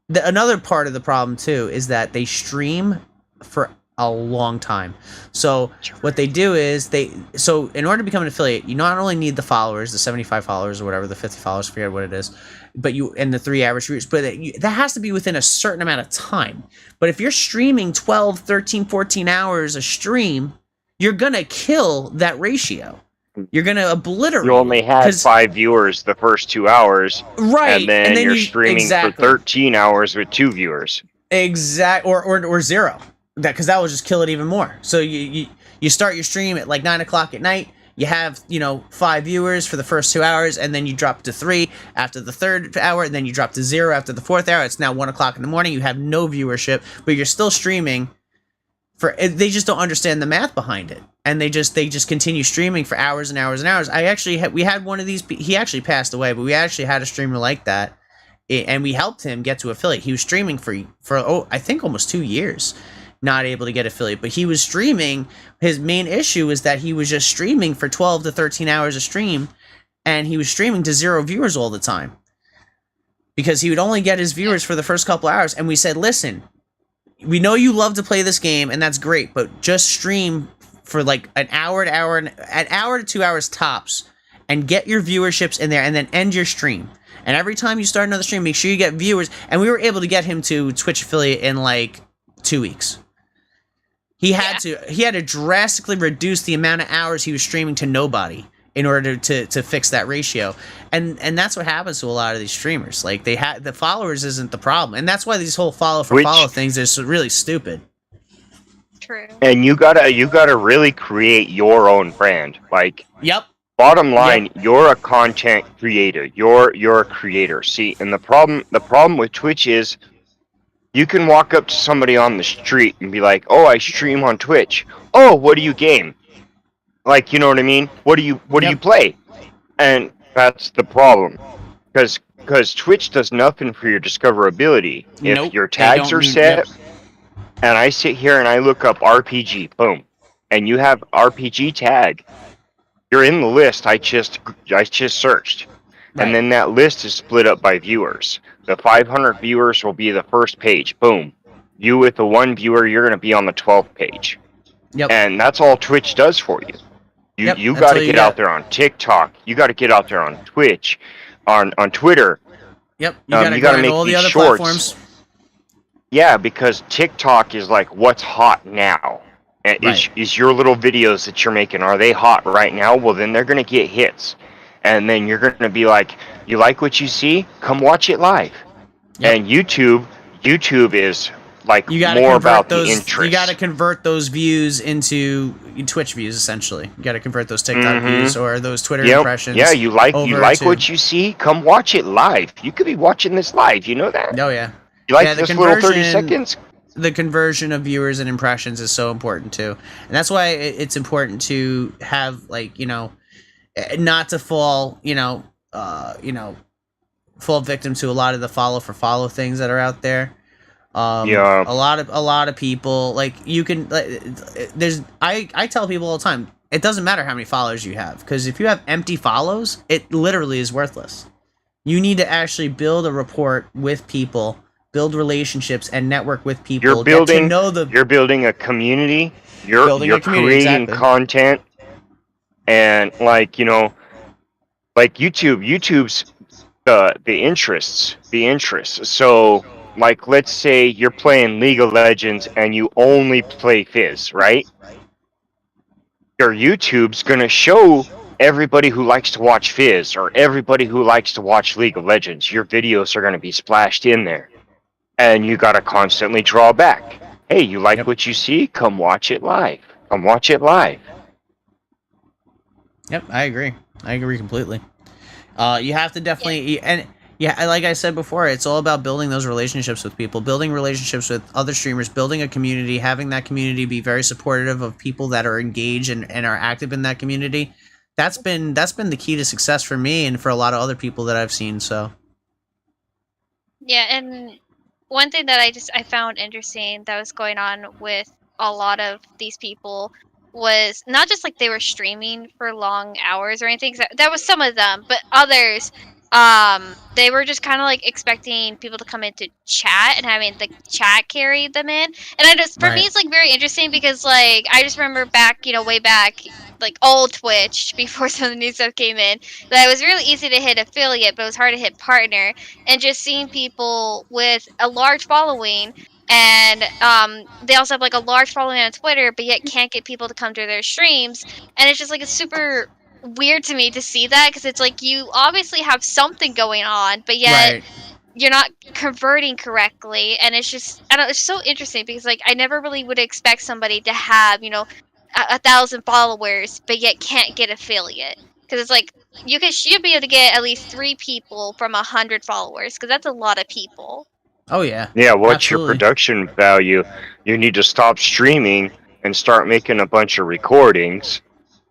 Another part of the problem too is that they stream for a long time. So what they do is so in order to become an affiliate, you not only need the followers, the 75 followers or whatever, the 50 followers, forget what it is, but and the 3 average viewers, but that has to be within a certain amount of time. But if you're streaming 12, 13, 14 hours a stream, you're going to kill that ratio. You're going to obliterate. You only had 5 viewers the first 2 hours. Right. And then you're streaming for 13 hours with 2 viewers. Or 0. Because that will just kill it even more. So you start your stream at like 9 o'clock at night. You have 5 viewers for the first 2 hours, and then you drop to 3 after the 3rd hour, and then you drop to 0 after the 4th hour. It's now 1 o'clock in the morning. You have no viewership, but you're still streaming. They just don't understand the math behind it, and they just continue streaming for hours and hours and hours. We had one of these. He actually passed away, but we actually had a streamer like that, and we helped him get to affiliate. He was streaming for I think almost 2 years. Not able to get affiliate, but he was streaming. His main issue is that he was just streaming for 12 to 13 hours a stream, and he was streaming to 0 viewers all the time because he would only get his viewers for the first couple hours. And we said, listen, we know you love to play this game, and that's great, but just stream for like an hour to 2 hours tops, and get your viewerships in there, and then end your stream. And every time you start another stream, make sure you get viewers. And we were able to get him to Twitch affiliate in like 2 weeks. He had to drastically reduce the amount of hours he was streaming to nobody in order to fix that ratio. And that's what happens to a lot of these streamers. Like the followers isn't the problem. And that's why these whole follow things are really stupid. True. And you gotta really create your own brand. Like, yep. Bottom line, you're a content creator. You're a creator. See, and the problem with Twitch is you can walk up to somebody on the street and be like, "Oh, I stream on Twitch. Oh, what do you game?" Like, you know what I mean? What do you play? And that's the problem, because Twitch does nothing for your discoverability. If your tags are set, and I sit here and I look up RPG, boom, and you have RPG tag, you're in the list. I just searched, Right. and then that list is split up by viewers. The 500 viewers will be the first page. Boom. You with the one viewer, you're going to be on the 12th page. Yep. And that's all Twitch does for you. You got to get out there on TikTok. You got to get out there on Twitch, on Twitter. Yep. You got to make all the these other shorts. platforms. Yeah, because TikTok is like what's hot now. And Right. is your little videos that you're making, are they hot right now? Well, then they're going to get hits. And then you're going to be like, you like what you see? Come watch it live. Yep. And YouTube is like You gotta more convert about those, the interest. You got to convert those views into Twitch views, essentially. You got to convert those TikTok views or those Twitter impressions. Yeah, you like to... what you see? Come watch it live. You could be watching this live. You know that? Oh, yeah. You like Yeah, this little 30 seconds? The conversion of viewers and impressions is so important too, and that's why it's important to have, like, not to fall fall victim to a lot of the follow things that are out there. Yeah. A lot of people, like, you can, I tell people all the time, it doesn't matter how many followers you have, because if you have empty follows, it literally is worthless. You need to actually build a rapport with people, build relationships, and network with people. You're building a community. You're creating exactly. content, and like YouTube's the interests. So like, let's say you're playing League of Legends and you only play Fizz, right? Your YouTube's gonna show everybody who likes to watch Fizz or everybody who likes to watch League of Legends. Your videos are gonna be splashed in there. And you gotta constantly draw back. Hey, you like what you see? Come watch it live. Come watch it live. Yep, I agree. I agree completely. You have to definitely, and yeah, like I said before, it's all about building those relationships with people, building relationships with other streamers, building a community, having that community be very supportive of people that are engaged and are active in that community. That's been the key to success for me and for a lot of other people that I've seen. So. Yeah, and one thing that I found interesting that was going on with a lot of these people was not just like they were streaming for long hours or anything. That was some of them, but others, they were just kind of like expecting people to come into chat and having the chat carry them in. And I just, for me, it's like very interesting because like I just remember back, way back, like old Twitch before some of the new stuff came in, that it was really easy to hit affiliate, but it was hard to hit partner. And just seeing people with a large following, and they also have like a large following on Twitter, but yet can't get people to come to their streams. And it's just like, it's super weird to me to see that, because it's like you obviously have something going on, but yet you're not converting correctly. And it's just, I don't know, it's so interesting because like I never really would expect somebody to have 1,000 followers, but yet can't get affiliate, because it's like you should be able to get at least 3 people from 100 followers, because that's a lot of people. Oh yeah. Yeah, what's your production value? You need to stop streaming and start making a bunch of recordings,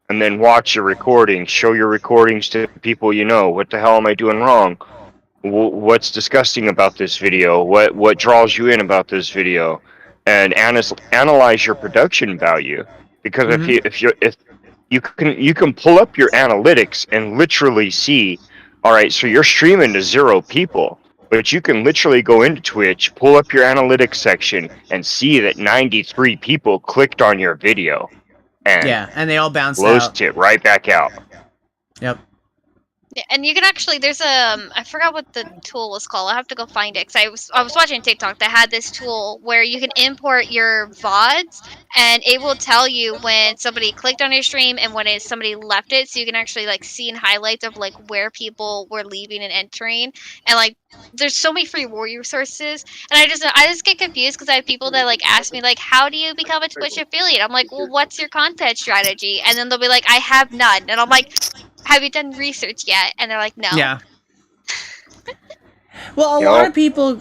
and then watch your recordings, show your recordings to people you know. What the hell am I doing wrong? What's disgusting about this video? What draws you in about this video? And analyze your production value, because if you can pull up your analytics and literally see, all right, so you're streaming to 0 people. But you can literally go into Twitch, pull up your analytics section, and see that 93 people clicked on your video. And they all bounced out. It right back out. Yep. Yeah, and you can actually, there's I forgot what the tool was called. I have to go find it, because I was watching TikTok that had this tool where you can import your VODs, and it will tell you when somebody clicked on your stream and when somebody left it, so you can actually like see in highlights of like where people were leaving and entering. And like there's so many free resources, and I just get confused because I have people that like ask me like, how do you become a Twitch affiliate? I'm like, well, what's your content strategy? And then they'll be like, I have none. And I'm like, have you done research yet? And they're like, no. Yeah. Well, a lot of people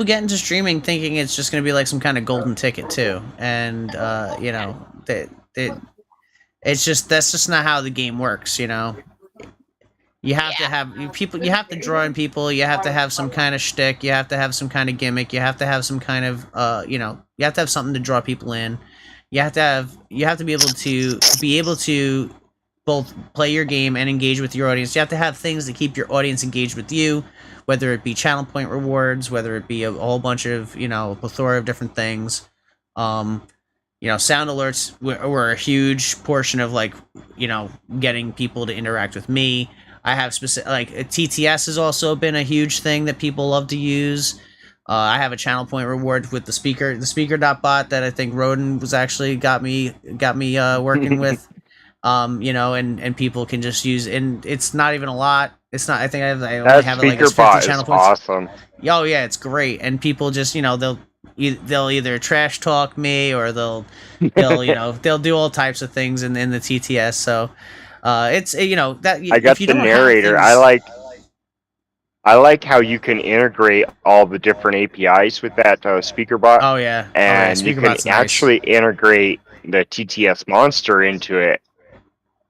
get into streaming thinking it's just going to be like some kind of golden ticket too, and it's just, that's just not how the game works. You have to have people. You have to draw in people. You have to have some kind of shtick. You have to have some kind of gimmick. You have to have some kind of you have to have something to draw people in. You have to be able to both play your game and engage with your audience. You have to have things to keep your audience engaged with you, whether it be channel point rewards, whether it be a whole bunch of, a plethora of different things. Sound alerts were a huge portion of getting people to interact with me. I have specific, TTS has also been a huge thing that people love to use. I have a channel point reward with the speaker.bot that I think Roden was actually got me working with. And people can just use, and it's not even a lot. It's not. I think I only have it like as 50 channel points. Awesome. Oh yeah, it's great, and people just they'll either trash talk me or they'll they'll do all types of things in the TTS. So it's that I got the narrator. I like how you can integrate all the different APIs with that speaker bot. Oh yeah, and you can actually integrate the TTS monster into it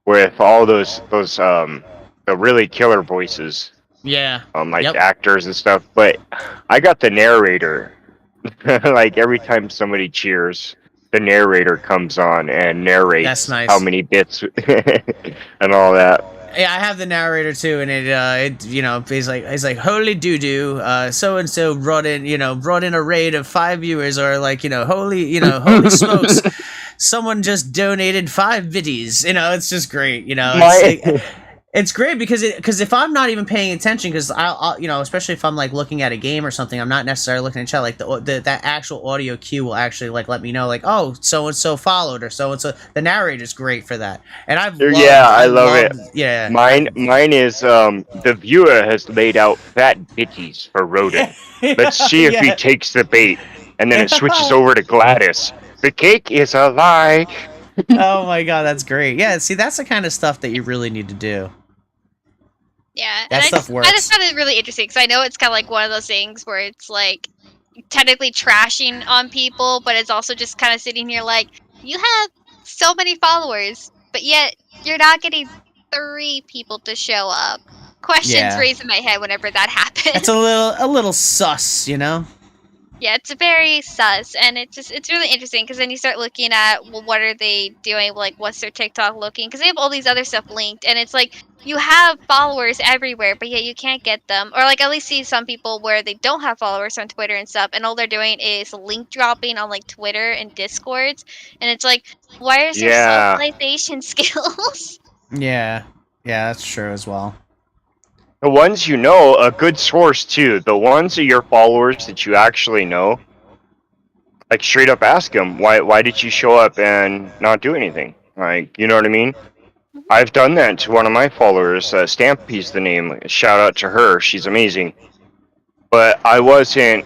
with all those the really killer voices. Yeah. Actors and stuff. But I got the narrator. Like every time somebody cheers, the narrator comes on and narrates That's nice. How many bits and all that. Yeah, I have the narrator too, and he's like holy doo doo, so and so brought in a raid of 5 viewers, or holy smokes, someone just donated 5 biddies. It's just great. It's great because if I'm not even paying attention, because I'll especially if I'm looking at a game or something, I'm not necessarily looking at chat. That actual audio cue will actually let me know oh, so and so followed, or so and so. The narrator's great for that, and I love it. Yeah, mine is the viewer has laid out fat bitties for Roden. Let's see if he takes the bait, and then it switches over to Gladys. The cake is a lie. Oh my god, that's great. Yeah, see, that's the kind of stuff that you really need to do. Yeah, that stuff works. I just found it really interesting because I know it's kind of one of those things where it's technically trashing on people, but it's also just kind of sitting here you have so many followers, but yet you're not getting 3 people to show up. Questions raised in my head whenever that happens. It's a little sus, Yeah, it's very sus, and it's really interesting because then you start looking at what are they doing, what's their TikTok looking, because they have all these other stuff linked, and it's you have followers everywhere, but yet you can't get them, or at least see some people where they don't have followers on Twitter and stuff, and all they're doing is link dropping on Twitter and Discords, and it's why is there socialization skills? Yeah, that's true as well. The ones a good source too. The ones of your followers that you actually know, straight up ask them, why did you show up and not do anything? You know what I mean? I've done that to one of my followers. Stampy's the name. Shout out to her. She's amazing. But I wasn't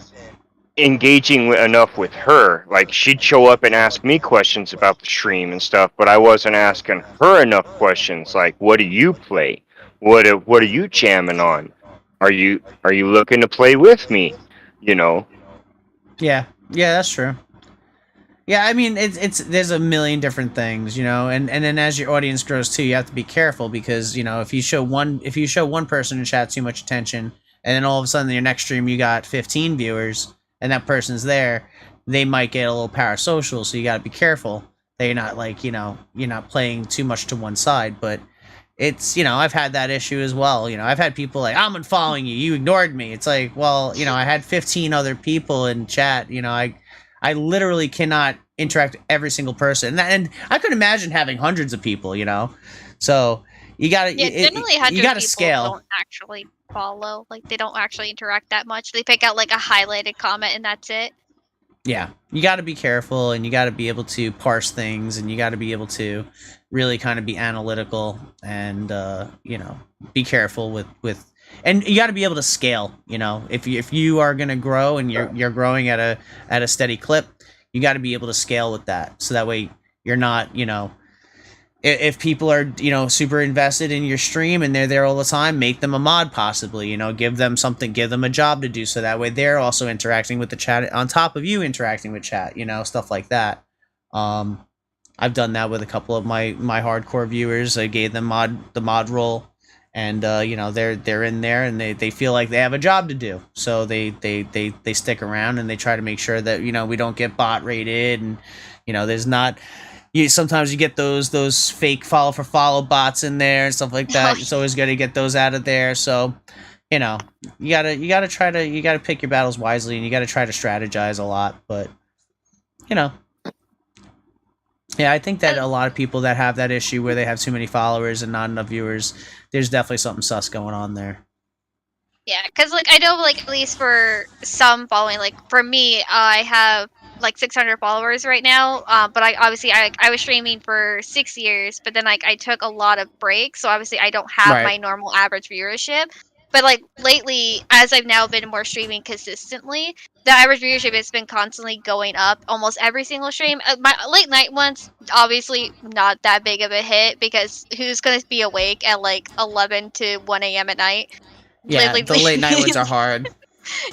engaging enough with her. She'd show up and ask me questions about the stream and stuff, but I wasn't asking her enough questions. What do you play? What are you jamming on? Are you looking to play with me? Yeah, that's true. Yeah, I mean there's a million different things, and then as your audience grows too, you have to be careful because if you show one person in chat too much attention, and then all of a sudden in your next stream you got 15 viewers and that person's there, they might get a little parasocial. So you got to be careful that you're not you're not playing too much to one side, but. It's, I've had that issue as well. I've had people I'm unfollowing you. You ignored me. It's well, I had 15 other people in chat. I literally cannot interact with every single person. And I could imagine having hundreds of people, So you got to, generally you got to scale. Don't actually follow. They don't actually interact that much. They pick out a highlighted comment and that's it. Yeah, you got to be careful, and you got to be able to parse things, and you got to be able to really kind of be analytical and be careful with and you got to be able to scale. If you are going to grow and you're growing at a steady clip, you got to be able to scale with that, so that way you're not if people are super invested in your stream and they're there all the time, make them a mod possibly. Give them something, give them a job to do, so that way they're also interacting with the chat on top of you interacting with chat. Stuff like that. I've done that with a couple of my hardcore viewers. I gave them the mod role, and they're in there and they feel like they have a job to do, so they stick around and they try to make sure that we don't get bot rated, and there's not sometimes you get those fake follow for follow bots in there and stuff like that. It's always good to get those out of there. So, you gotta pick your battles wisely, and you gotta try to strategize a lot. But, yeah, I think that a lot of people that have that issue where they have too many followers and not enough viewers, there's definitely something sus going on there. Yeah, because I know at least for some following, for me, I have 600 followers right now. But I was streaming for 6 years, but then I took a lot of breaks, so obviously I don't have my normal average viewership. But lately, as I've now been more streaming consistently, the average viewership has been constantly going up almost every single stream. My late night ones, obviously not that big of a hit, because who's gonna be awake at 11 to 1 a.m. at night? Yeah, the late night ones are hard.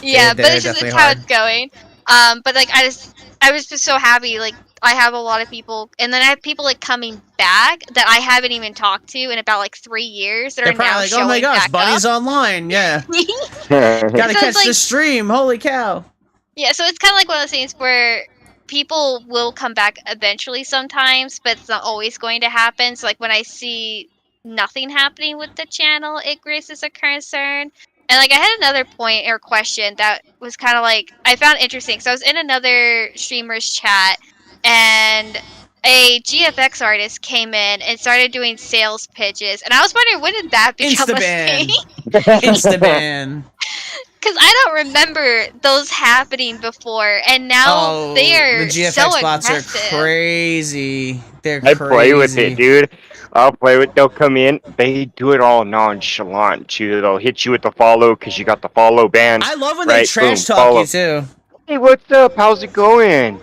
Yeah, but it's how it's going. But I was just so happy. I have a lot of people, and then I have people coming back that I haven't even talked to in about 3 years. That They're are now probably showing oh my gosh, back Bunny's up. online. Yeah, gotta So catch it's the stream. Holy cow! Yeah, so it's kind of one of those things where people will come back eventually sometimes, but it's not always going to happen. So when I see nothing happening with the channel, it raises a concern. And I had another point or question that was kind of I found interesting. So I was in another streamer's chat, and a GFX artist came in and started doing sales pitches, and I was wondering, when did that become a thing? Instaban. Because I don't remember those happening before, and now they are the GFX so bots aggressive. are crazy. They're I crazy. play with it, dude. They'll come in, they do it all nonchalant too. They'll hit you with the follow because you got the follow band. I love when they trash talk follow. you too. Hey, what's up? How's it going?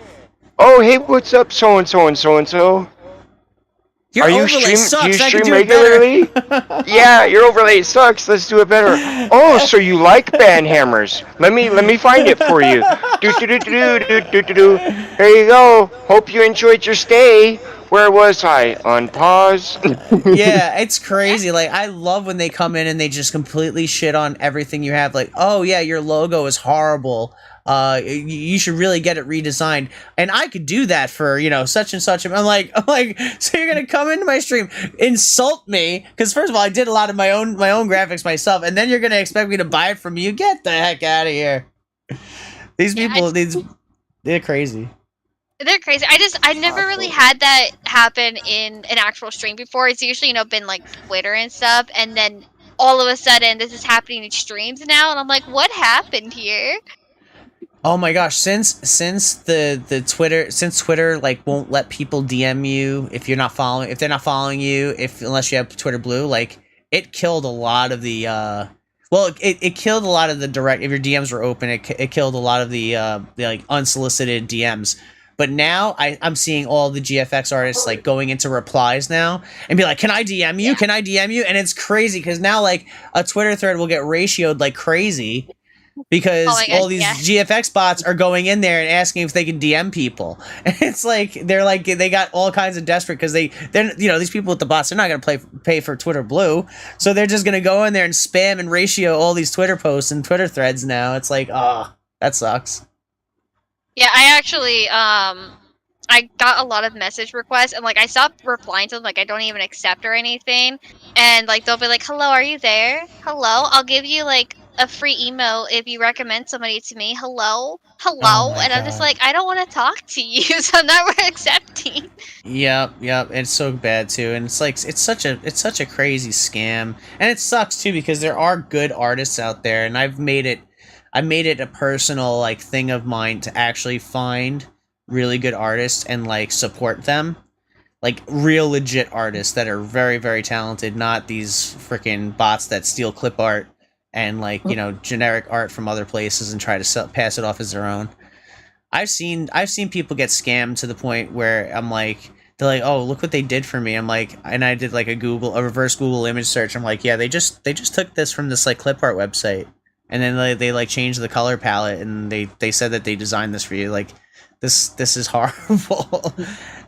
Oh, hey, what's up, so and so and so and so? Your Are you overlay sucks. Do you I can stream do it better. regularly? Yeah, your overlay sucks. Let's do it better. Oh, so you like band hammers? Let me find it for you. Do. There you go. Hope you enjoyed your stay. Where was I? On pause. Yeah, it's crazy. I love when they come in and they just completely shit on everything you have. Oh yeah, your logo is horrible. You should really get it redesigned. And I could do that for, such and such. I'm like, so you're gonna come into my stream, insult me, because first of all, I did a lot of my own graphics myself, and then you're gonna expect me to buy it from you? Get the heck out of here. These people, they're crazy. They're crazy. I never really had that happen in an actual stream before. It's usually, been Twitter and stuff, and then all of a sudden this is happening in streams now, and I'm like, what happened here? Oh my gosh, since Twitter won't let people DM you if they're not following you, unless you have Twitter Blue, it killed a lot of the it killed a lot of the direct, if your DMs were open, it killed a lot of the unsolicited DMs. But now I'm seeing all the GFX artists going into replies now and be like, "Can I DM you? Can I DM you?" And it's crazy because now a Twitter thread will get ratioed like crazy because all these GFX bots are going in there and asking if they can DM people. And it's they got all kinds of desperate because they're these people with the bots, they're not gonna pay for Twitter Blue, so they're just gonna go in there and spam and ratio all these Twitter posts and Twitter threads now. It's that sucks. Yeah, I actually, I got a lot of message requests, and I stopped replying to them, I don't even accept or anything, and they'll be like, "Hello, are you there? Hello, I'll give you a free email if you recommend somebody to me. Hello, and I'm just I don't want to talk to you, so I'm not accepting." Yep, it's so bad too, and it's such a crazy scam, and it sucks too because there are good artists out there, and I made it a personal thing of mine to actually find really good artists and support them, real legit artists that are very, very talented, not these freaking bots that steal clip art and generic art from other places and try to pass it off as their own. I've seen people get scammed to the point where I'm they're like, "Oh, look what they did for me." I'm and I did a reverse Google image search. I'm yeah, they just took this from this clip art website. And then they changed the color palette, and they said that they designed this for you. This is horrible.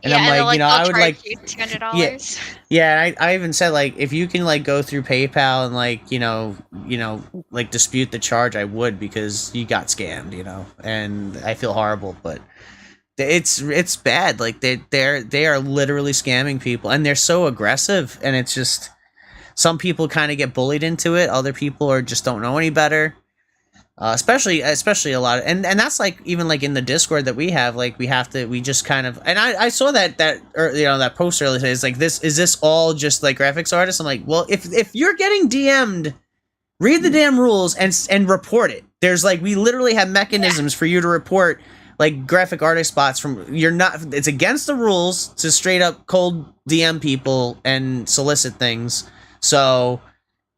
And I'm I would you $200. Yeah, I even said if you can go through PayPal and dispute the charge, I would, because you got scammed, and I feel horrible, but it's bad. Like they are literally scamming people, and they're so aggressive, and it's just some people kind of get bullied into it. Other people are just don't know any better. Especially a lot of, and that's like even like in the Discord that we have, like we just kind of, and I saw that that post earlier today. It's like, is this all just like graphics artists? I'm like, well, if you're getting DM'd, read the damn rules and report it. There's like, we literally have mechanisms for you to report like graphic artist spots from, it's against the rules to straight up cold DM people and solicit things. So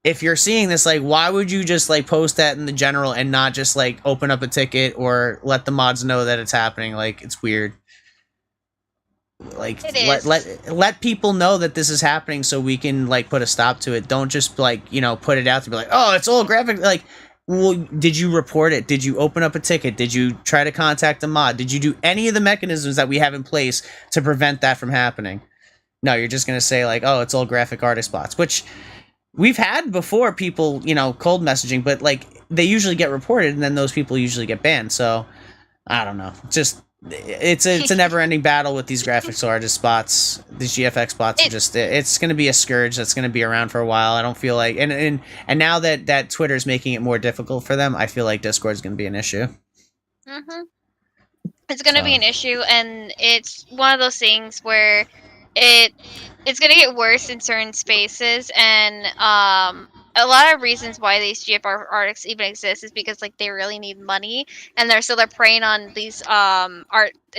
if you're seeing this, like, why would you just like post that in the general and not just like open up a ticket or let the mods know that it's happening? Like, it's weird. Like, let people know that this is happening so we can like put a stop to it. Don't just like, put it out to be like, oh, it's all graphic. Like, well, did you report it? Did you open up a ticket? Did you try to contact the mod? Did you do any of the mechanisms that we have in place to prevent that from happening? No, you're just gonna say like, oh, it's all graphic artist spots, which we've had before, people, cold messaging, but like they usually get reported and then those people usually get banned. So I don't know. Just it's a never-ending battle with these graphics artist spots. These GFX spots are just, it's going to be a scourge that's going to be around for a while. I don't feel like, and now that Twitter's making it more difficult for them, I feel like Discord's going to be an issue. Mm-hmm. It's going to be an issue, and it's one of those things where it's going to get worse in certain spaces, and a lot of reasons why these GFR artists even exist is because like they really need money, and they're preying on these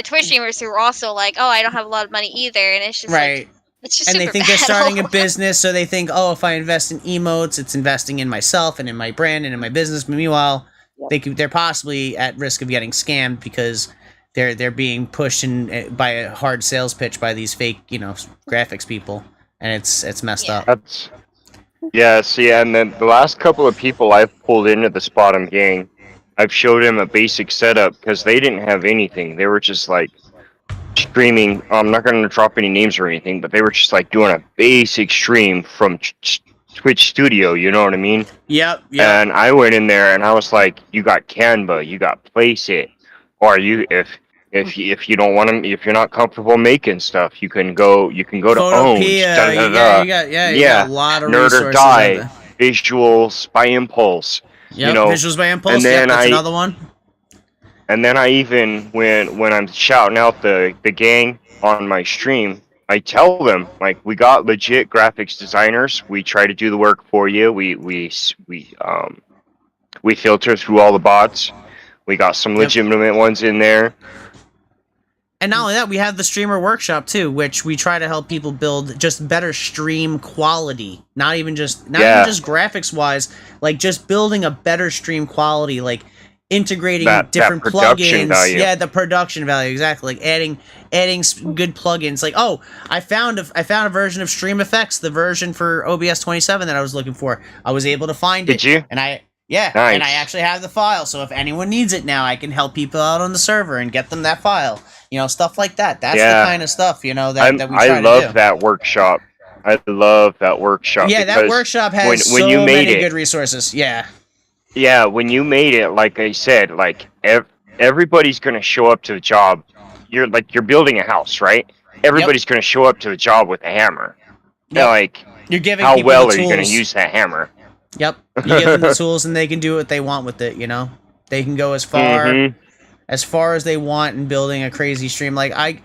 Twitch streamers who are also like, oh, I don't have a lot of money either, and it's just right. Like, it's just and they think they're starting a business, so they think, oh, if I invest in emotes, it's investing in myself and in my brand and in my business. But meanwhile, they're possibly at risk of getting scammed because they're being pushed in by a hard sales pitch by these fake, graphics people, and it's messed up. And then the last couple of people I've pulled into the Spot'em gang, I've showed them a basic setup because they didn't have anything. They were just like streaming. I'm not going to drop any names or anything, but they were just like doing a basic stream from Twitch Studio. You know what I mean? Yep. And I went in there and I was like, "You got Canva, you got Placeit, or if you don't want to, if you're not comfortable making stuff, you can go to Own. You got a lot of Nerd resources. or Die, Visuals by Impulse. Yep, Visuals by Impulse. And then that's another one. And then I even when I'm shouting out the gang on my stream, I tell them like, we got legit graphics designers. We try to do the work for you. We filter through all the bots. We got some legitimate ones in there. And not only that, we have the streamer workshop too, which we try to help people build just better stream quality. Not even just graphics wise, like just building a better stream quality, like integrating different plugins. Value. Yeah, the production value, exactly. Like adding good plugins. Like, oh, I found a version of Stream Effects, the version for OBS 27 that I was looking for. I was able to find it. Did you? And nice. And I actually have the file, so if anyone needs it now, I can help people out on the server and get them that file. Stuff like that. That's the kind of stuff, that we try to do. I love that workshop. I love that workshop. Yeah, that workshop has when so many good resources. Yeah. Yeah, when you made it, like I said, like everybody's going to show up to the job. You're building a house, right? Everybody's going to show up to the job with a hammer. Yep. Like, you're giving how people well the are you tools. going to use that hammer? Yep, you give them the tools and they can do what they want with it. They can go as far as they want in building a crazy stream. Like I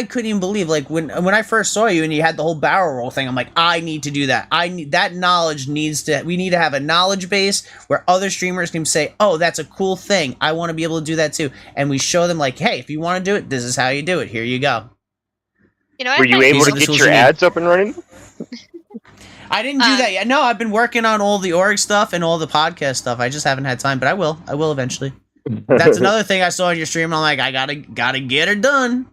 couldn't even believe, like when I first saw you and you had the whole barrel roll thing. I'm like, I need to do that. That knowledge we need to have a knowledge base where other streamers can say, oh, that's a cool thing. I want to be able to do that too. And we show them like, hey, if you want to do it, this is how you do it. Here you go. Were you able to get your ads up and running? I didn't do that yet. No, I've been working on all the org stuff and all the podcast stuff. I just haven't had time, but I will. I will eventually. That's another thing I saw on your stream. I'm like, I gotta get her done.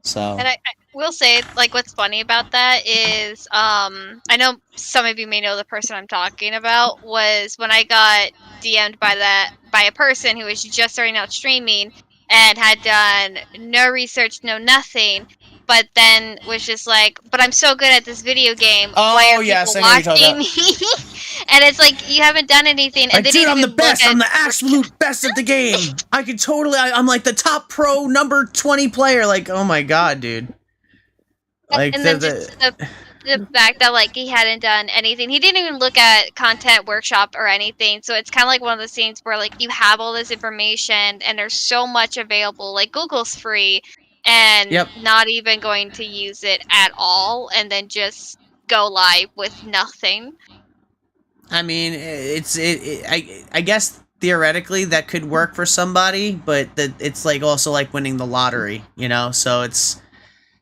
So. And I will say, like, what's funny about that is, I know some of you may know the person I'm talking about, was when I got DM'd by a person who was just starting out streaming and had done no research, no nothing, but then was just like, but I'm so good at this video game. Oh, Why are yes, people I know what you're watching talking me? And it's like, you haven't done anything. And Like, they dude, didn't I'm the even look best. at- I'm the absolute best at the game. I could totally. I'm like the top pro number 20 player. Like, oh my god, dude. Like and then just the fact that like he hadn't done anything. He didn't even look at content workshop or anything. So it's kind of like one of those things where like you have all this information and there's so much available. Like Google's free, and Yep. not even going to use it at all, and then just go live with nothing. I mean, I guess theoretically that could work for somebody, but it's like also like winning the lottery, you know. So it's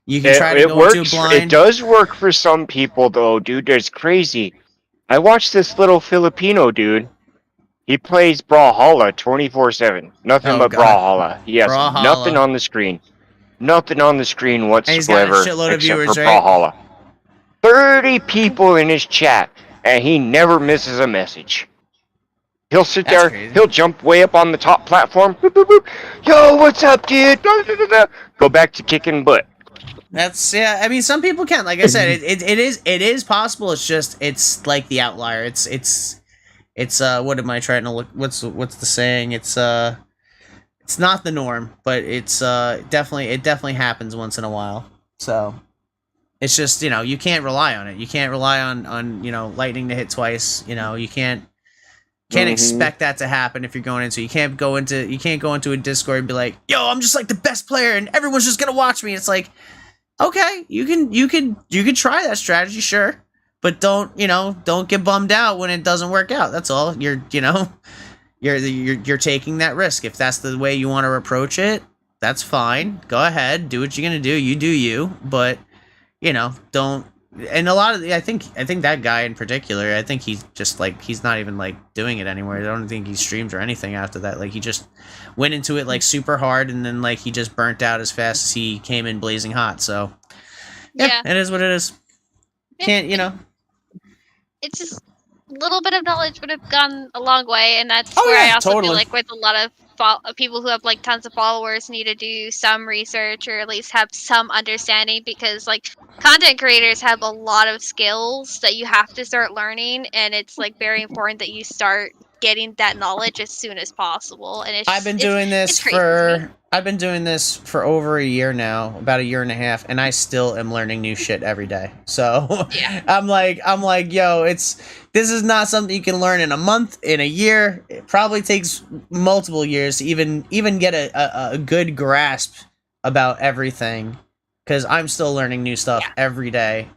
you can try to It go works. into blind. It does work for some people, though, dude. It's crazy. I watched this little Filipino dude. He plays Brawlhalla 24/7. Nothing Oh, but God. Brawlhalla. He has Brawlhalla. nothing on the screen. Nothing on the screen And he's got a whatsoever shitload of except viewers, for right? Brawlhalla. 30 people in his chat, and he never misses a message. He'll sit That's there, crazy. he'll jump way up on the top platform. Boop, boop, boop. Yo, what's up, dude? Go back to kicking butt. That's yeah. I mean, some people can. Like I said, it is possible. It's just it's like the outlier. It's what am I trying to look? What's the saying? It's not the norm, but it's definitely happens once in a while. So it's just, you know, you can't rely on it. You can't rely on you know, lightning to hit twice. You know, you can't expect that to happen if you're going into. You can't go into a Discord and be like, yo, I'm just like the best player and everyone's just gonna watch me. It's like, okay, you can try that strategy, sure, but don't get bummed out when it doesn't work out. That's all. You're taking that risk. If that's the way you want to approach it, that's fine. Go ahead, do what you're gonna do. You do you, but you know, don't. And a lot of I think that guy in particular, I think he's just like, he's not even like doing it anymore. I don't think he streams or anything after that. Like, he just went into it like super hard, and then like he just burnt out as fast as he came in blazing hot. So yeah. It is what it is. Can't, you know. It's just a little bit of knowledge would have gone a long way, and that's Oh, where yeah, I also totally. feel like with a lot of people who have like tons of followers need to do some research or at least have some understanding, because like content creators have a lot of skills that you have to start learning, and it's like very important that you start getting that knowledge as soon as possible. And it's I've been doing this for over a year now, about a year and a half, and I still am learning new shit every day. So Yeah. I'm like, yo, this is not something you can learn in a month, in a year. It probably takes multiple years to even get a good grasp about everything, because I'm still learning new stuff every day,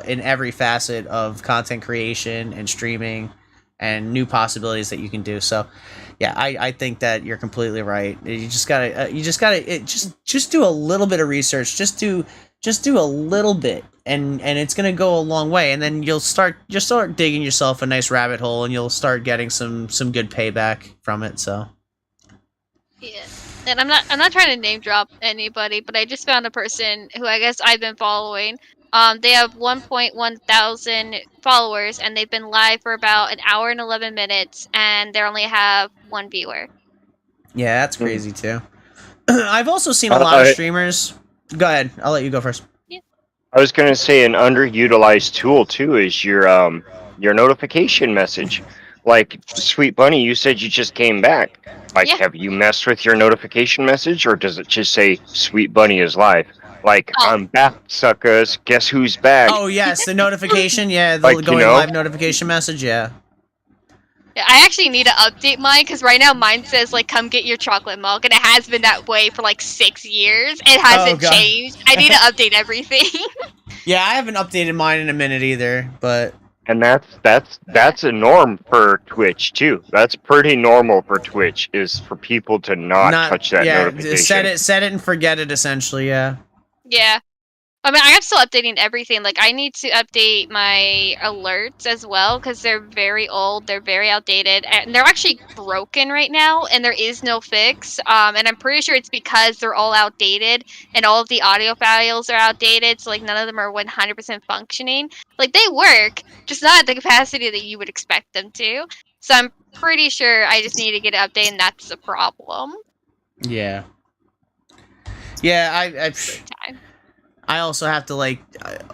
in every facet of content creation and streaming, and new possibilities that you can do. So yeah, I think that you're completely right. You just gotta just do a little bit of research. Just do a little bit, and it's gonna go a long way. And then you'll start digging yourself a nice rabbit hole, and you'll start getting some good payback from it. So Yeah. And I'm not trying to name drop anybody, but I just found a person who I guess I've been following. They have 1.1 thousand followers, and they've been live for about an hour and 11 minutes, and they only have one viewer. yeah, that's crazy too. I've also seen a lot of streamers. Go ahead, I'll let you go first. I was gonna say an underutilized tool too is your notification message. Like, Sweet Bunny, you said you just came back. Like, Yeah. have you messed with your notification message, or does it just say Sweet Bunny is live? Like, I'm back, suckers. Guess who's back? Oh yes, the notification. Yeah, the Like, you going know? live notification message. Yeah. Yeah, I actually need to update mine, because right now mine says like come get your chocolate milk, and it has been that way for like 6 years. It hasn't God. changed. I need to update everything. Yeah, I haven't updated mine in a minute either, but And that's a norm for Twitch too. That's pretty normal for Twitch, is for people to not touch that notification. set it and forget it, essentially. Yeah. Yeah. I mean, I'm still updating everything. Like, I need to update my alerts as well, because they're very old, they're very outdated, and they're actually broken right now, and there is no fix. And I'm pretty sure it's because they're all outdated, and all of the audio files are outdated, so, like, none of them are 100% functioning. Like, they work, just not at the capacity that you would expect them to. So I'm pretty sure I just need to get it updated, and that's the problem. Yeah. Yeah, I also have to like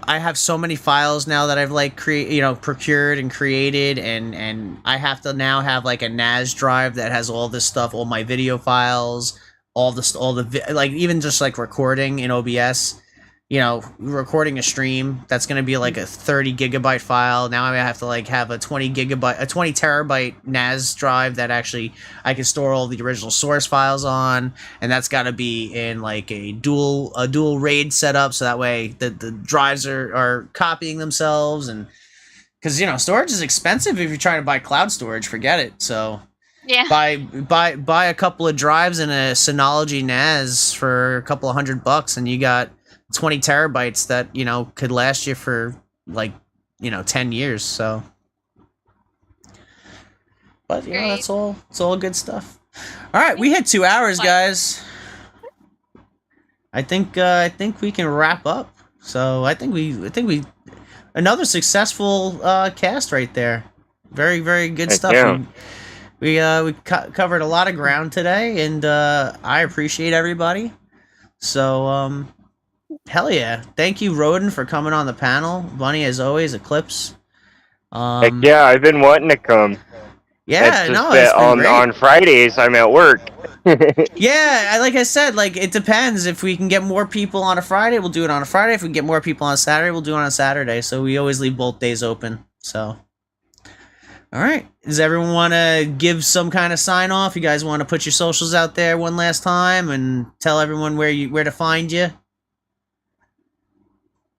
I have so many files now that I've like procured and created, and I have to now have like a NAS drive that has all this stuff, all my video files, like even just like recording in OBS, recording a stream that's going to be like a 30 gigabyte file. Now I have to like have a 20 terabyte NAS drive that actually I can store all the original source files on, and that's got to be in like a dual RAID setup, so that way the drives are copying themselves. And because storage is expensive if you're trying to buy cloud storage, forget it. So Yeah. buy a couple of drives and a Synology NAS for a couple of $100, and you got 20 terabytes that could last you for like 10 years. So, but Great. it's all good stuff. All right, we hit 2 hours, guys. I think we can wrap up. So I think we another successful cast right there. Very, very good stuff. Yeah. We covered a lot of ground today, and I appreciate everybody. So hell yeah! Thank you, Roden, for coming on the panel. Bunny, as always, Eclipse. Heck yeah, I've been wanting to come. Yeah, It's just no, that it's been great. on Fridays I'm at work. Yeah, like I said, like it depends. If we can get more people on a Friday, we'll do it on a Friday. If we can get more people on a Saturday, we'll do it on a Saturday. So we always leave both days open. So, all right. Does everyone want to give some kind of sign off? You guys want to put your socials out there one last time and tell everyone where to find you?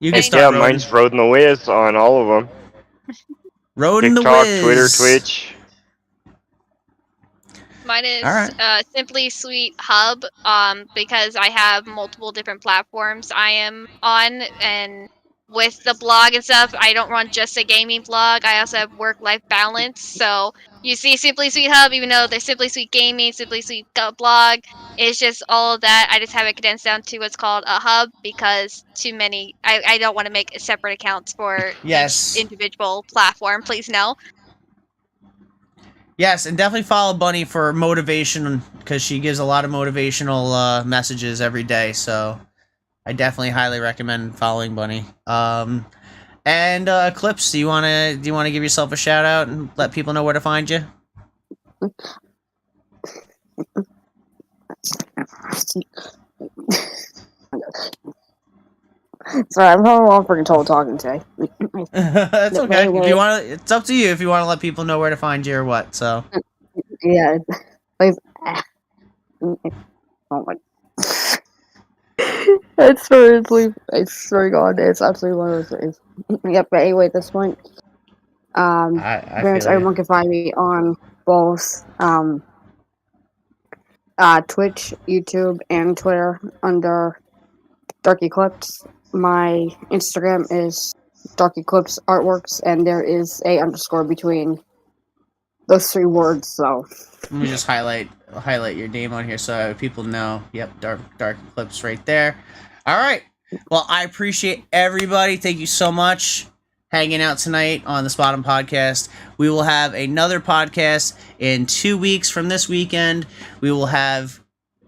You can start. Yeah, Roden. mine's Roden the Wiz on all of them. Roden the TikTok, Wiz. Twitter, Twitch. Mine is All right. Simply Sweet Hub, because I have multiple different platforms I am on, and with the blog and stuff, I don't run just a gaming blog. I also have work-life balance. So you see Simply Sweet Hub, even though there's Simply Sweet Gaming, Simply Sweet blog, it's just all of that. I just have it condensed down to what's called a hub, because too many. I don't want to make separate accounts for Yes. each individual platform. Please no. Yes, and definitely follow Bunny for motivation, because she gives a lot of motivational messages every day. So I definitely highly recommend following Bunny. And Eclipse, do you wanna give yourself a shout out and let people know where to find you? Sorry, I'm having a long freaking trouble talking today. That's okay. Anyway. If you want, it's up to you if you want to let people know where to find you or what. So Yeah, like, oh my. It's seriously, I swear to God, it's absolutely one of those things. Yep, but anyway, at this point, I pretty much feel you. everyone can find me on both Twitch, YouTube, and Twitter under Dark Eclipse. My Instagram is Dark Eclipse Artworks, and there is a underscore between those 3 words. So Let me just highlight your name on here so people know. Yep, Dark Eclipse right there. All right. Well, I appreciate everybody. Thank you so much hanging out tonight on the Spot 'em Podcast. We will have another podcast in 2 weeks from this weekend. We will have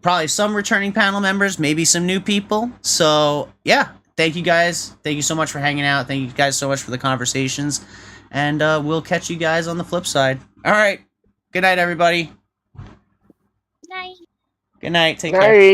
probably some returning panel members, maybe some new people. So yeah, thank you guys. Thank you so much for hanging out. Thank you guys so much for the conversations. And we'll catch you guys on the flip side. All right. Good night, everybody. Night. Good night. Take care. Hey.